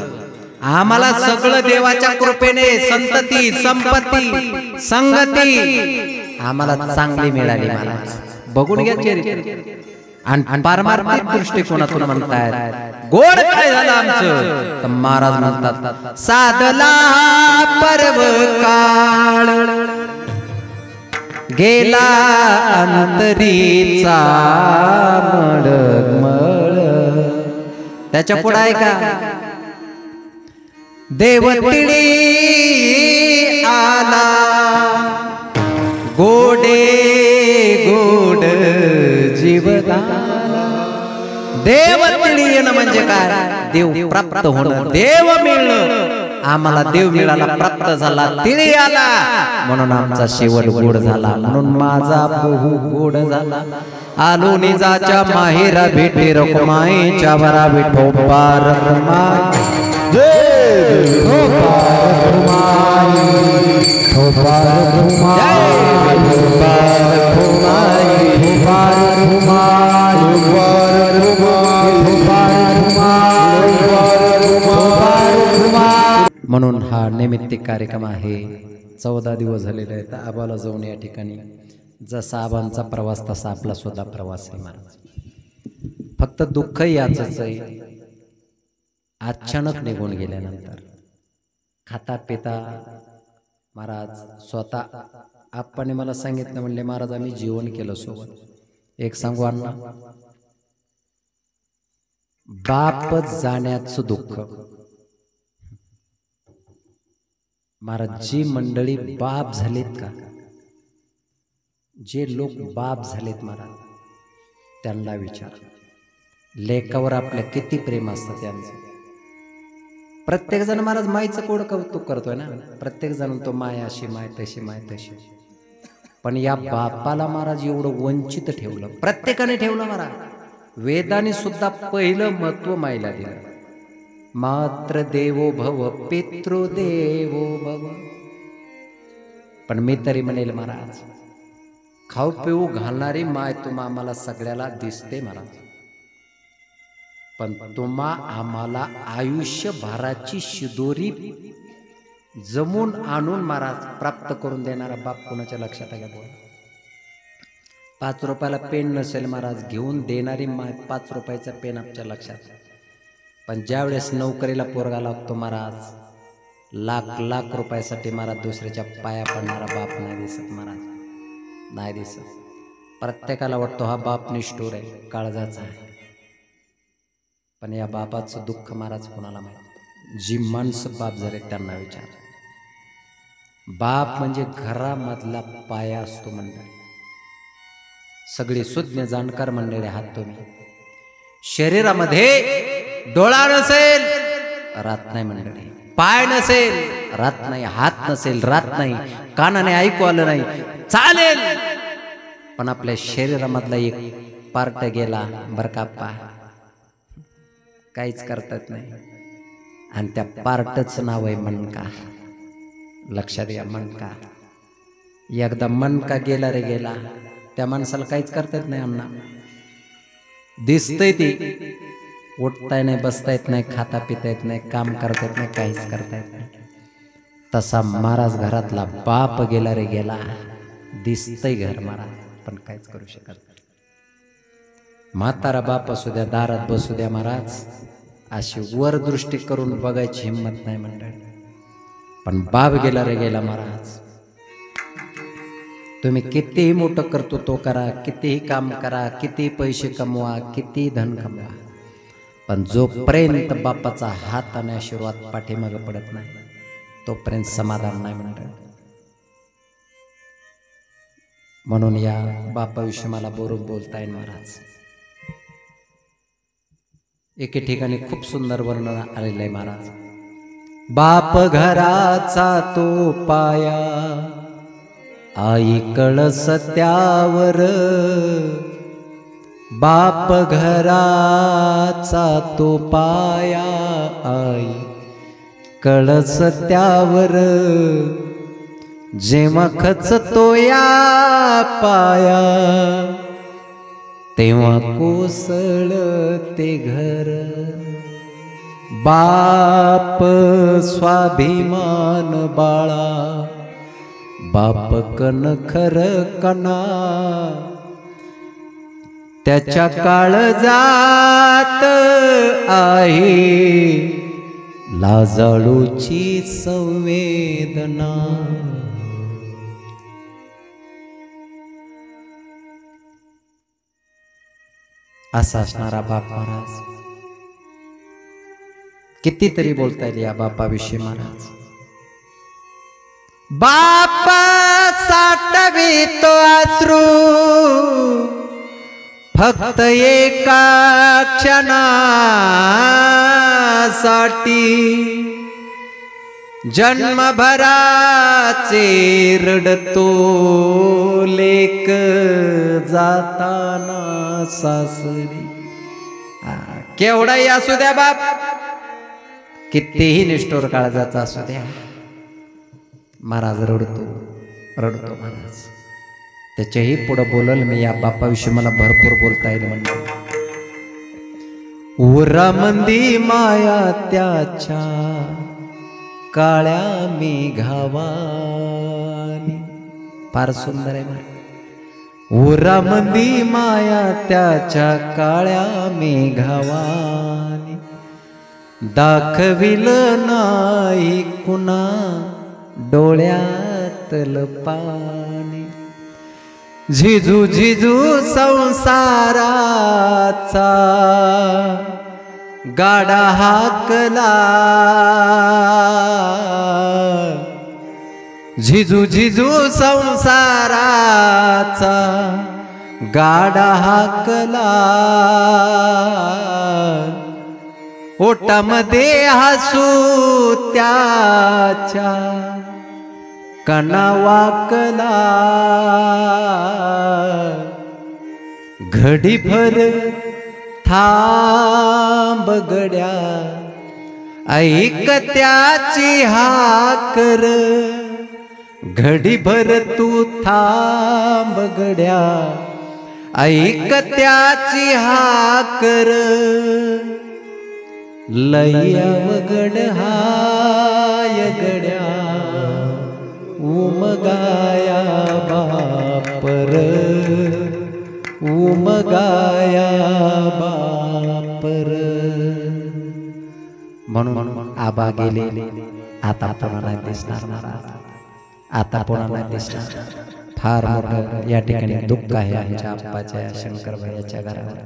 आम्हाला सगळं देवाच्या कृपेने संतती संपत्ती संगती आम्हाला चांगली मिळाली महाराज बघून घ्या चरित्र आणि पारमार्थिक दृष्टिकोनातून म्हणतात गोड काय झालं आमचं तर महाराज म्हणतात साधला पर्व काळ गेला अंतरीचा मळमळ त्याच्या पुढे आहे का देवतिणी आला गोडे गोड जीवदान देवतिणी येणं म्हणजे काय देव प्राप्त होणं देव मिळणं आम्हाला देव मिळाला प्राप्त झाला तिळी आला म्हणून आमचा शेवट गोड झाला म्हणून माझा बहु गोड झाला आलो निजाच्या माहेरा भेटे रकुमाईच्या वरा विठोबा रकुमाई म्हणून हा नैमित्तिक कार्यक्रम आहे. 14 दिवस झालेले आहेत आबाला जाऊन या ठिकाणी. जसा आबांचा प्रवास तसा आपला सुद्धा प्रवास आहे महाराज. फक्त दुःख याचंच आहे, अचानक निघून गेल्यानंतर खाता पिता महाराज स्वतः आप्पाने मला सांगितलं, म्हणले महाराज आम्ही जेवण केलं सोबत. एक सांगू अण्णा, बाप जाण्याचं दुःख महाराज, जी मंडळी बाप झालेत का, जे लोक बाप झालेत महाराज, त्यांना विचार, लेकावर आपल्या किती प्रेम असतं त्यांचं. प्रत्येक जण महाराज मायचं कोड कौतुक करतोय ना, प्रत्येक जण तो माय अशी माय तशी माय तशी, पण या बापाला महाराज एवढं वंचित ठेवलं, प्रत्येकाने ठेवलं महाराज. वेदाने सुद्धा पहिलं महत्व मायला दिलं. मात्र देवो भव पितृदेवो भव. पण मी तरी म्हणेल महाराज, खाऊ पिऊ घालणारी माय तुम्हा आम्हाला सगळ्याला दिसते महाराज, पण तुम्हा आम्हाला आयुष्यभराची शिदोरी जमून आणून महाराज प्राप्त करून देणारा बाप कोणाच्या लक्षात आहे का? 5 रुपयाला पेन नसेल महाराज, घेऊन देणारी माय 5 रुपयाचा पेन आमच्या लक्षात. पण ज्यावेळेस नोकरीला पोरगा लागतो महाराज, लाख रुपयासाठी महाराज दुसऱ्याच्या पाया पडणारा बाप नाही दिसत महाराज, नाही दिसत. प्रत्येकाला वाटतो हा बाप निष्ठुर आहे, काळजाचा आहे. पण या बापाचं दुःख महाराज कोणाला माहित? जी माणसं बाप झाले त्यांना विचार. बाप म्हणजे घरामधला पाया असतो मंडळी. सगळी सुज्ञ जाणकार मंडळी आहात तुम्ही. शरीरामध्ये डोळा नसेल रात नाही मंडळी, पाय नसेल रात नाही, हात नसेल रात नाही, कानाने ऐकू आलं नाही चालेल, पण आपल्या शरीरामधला एक पार्ट गेला बर का पाय, काहीच करतात नाही. आणि त्या पार्टच नाव आहे मणका. लक्षात घ्या, मणका. एकदा मणका गेला रे गेला, त्या माणसाला काहीच करता येत नाही. अण्णा दिसतंय ते, उठता येत नाही, बसता येत नाही, खाता पिता येत नाही, काम करता येत नाही, काहीच करता येत नाही. तसा महाराज घरातला बाप गेला रे गेला, दिसतंय घर महाराज, पण काहीच करू शकत नाही. म्हातारा बाप असू द्या, दारात बसू द्या महाराज, अशी वर दृष्टी करून बघायची हिंमत नाही मंडळी. पण बाप गेला रे गेला महाराज. तुम्ही कितीही मोठं कर्तृत्व करा, कितीही काम करा, किती पैसे कमवा, किती धन कमवा, पण जोपर्यंत बापाचा हात आणि आशीर्वाद पाठीमागे पडत नाही तोपर्यंत समाधान नाही मंडळी. म्हणून या बापाविषयी मला बरोबर बोलता येईल महाराज. एके ठिकाणी खूप सुंदर वर्णन आलेलं आहे महाराज. बाप घराचा तो पाया, आई कळस त्यावर. बाप घराचा तो पाया, आई कळस त्यावर. जेव्हा खचतो या पाया, तेव्हा कोसळते घर. बाप स्वाभिमान बाळा, बाप कणखर कणा. त्याच्या काळजात आहे लाजाळूची संवेदना. असा असणारा बाप महाराज. कितीतरी बोलता येईल या बापाविषयी महाराज. बाप साठवितो अश्रू, फक्त एका क्षणासाठी. जन्मभराचे रडतो लेक जाताना सासरी. केवढाही असू द्या बाप, कितीही निष्ठुर काळजाचा असू द्या, महाराज रडतो रडतो महाराज. त्याच्याही पुढं बोलल मी या बापाविषयी मला भरपूर बोलता येईल म्हणजे. उरामंदी माया त्याच्या काळ्या मेघावानी. फार सुंदर आहे महाराज. उरामंदी माया त्याच्या काळ्या मेघावानी. दाखविल नाही कुणा डोळ्यातल पाणी. झिजू झिजू संसाराचा गाडा हाकला. झिजू झिजू संसाराचा गाडा हाकला. ओटामध्ये हसू त्याच्या कणा वाकला. घडीभर थांब गड्या ऐक त्याची हाकर. घडीभर तू थांब गड्या ऐक त्याची हाकर. लय अवघड हाय गड्या उमगाया बापर. उमगाया बापर. म्हणून आबा गेले आता पुन्हा नाही दिसणार महाराज. आता पुन्हा नाही दिसणार. फार मोठं या ठिकाणी दुःख आहे आमच्या आप्पाच्या शंकरबाईच्या घरावर.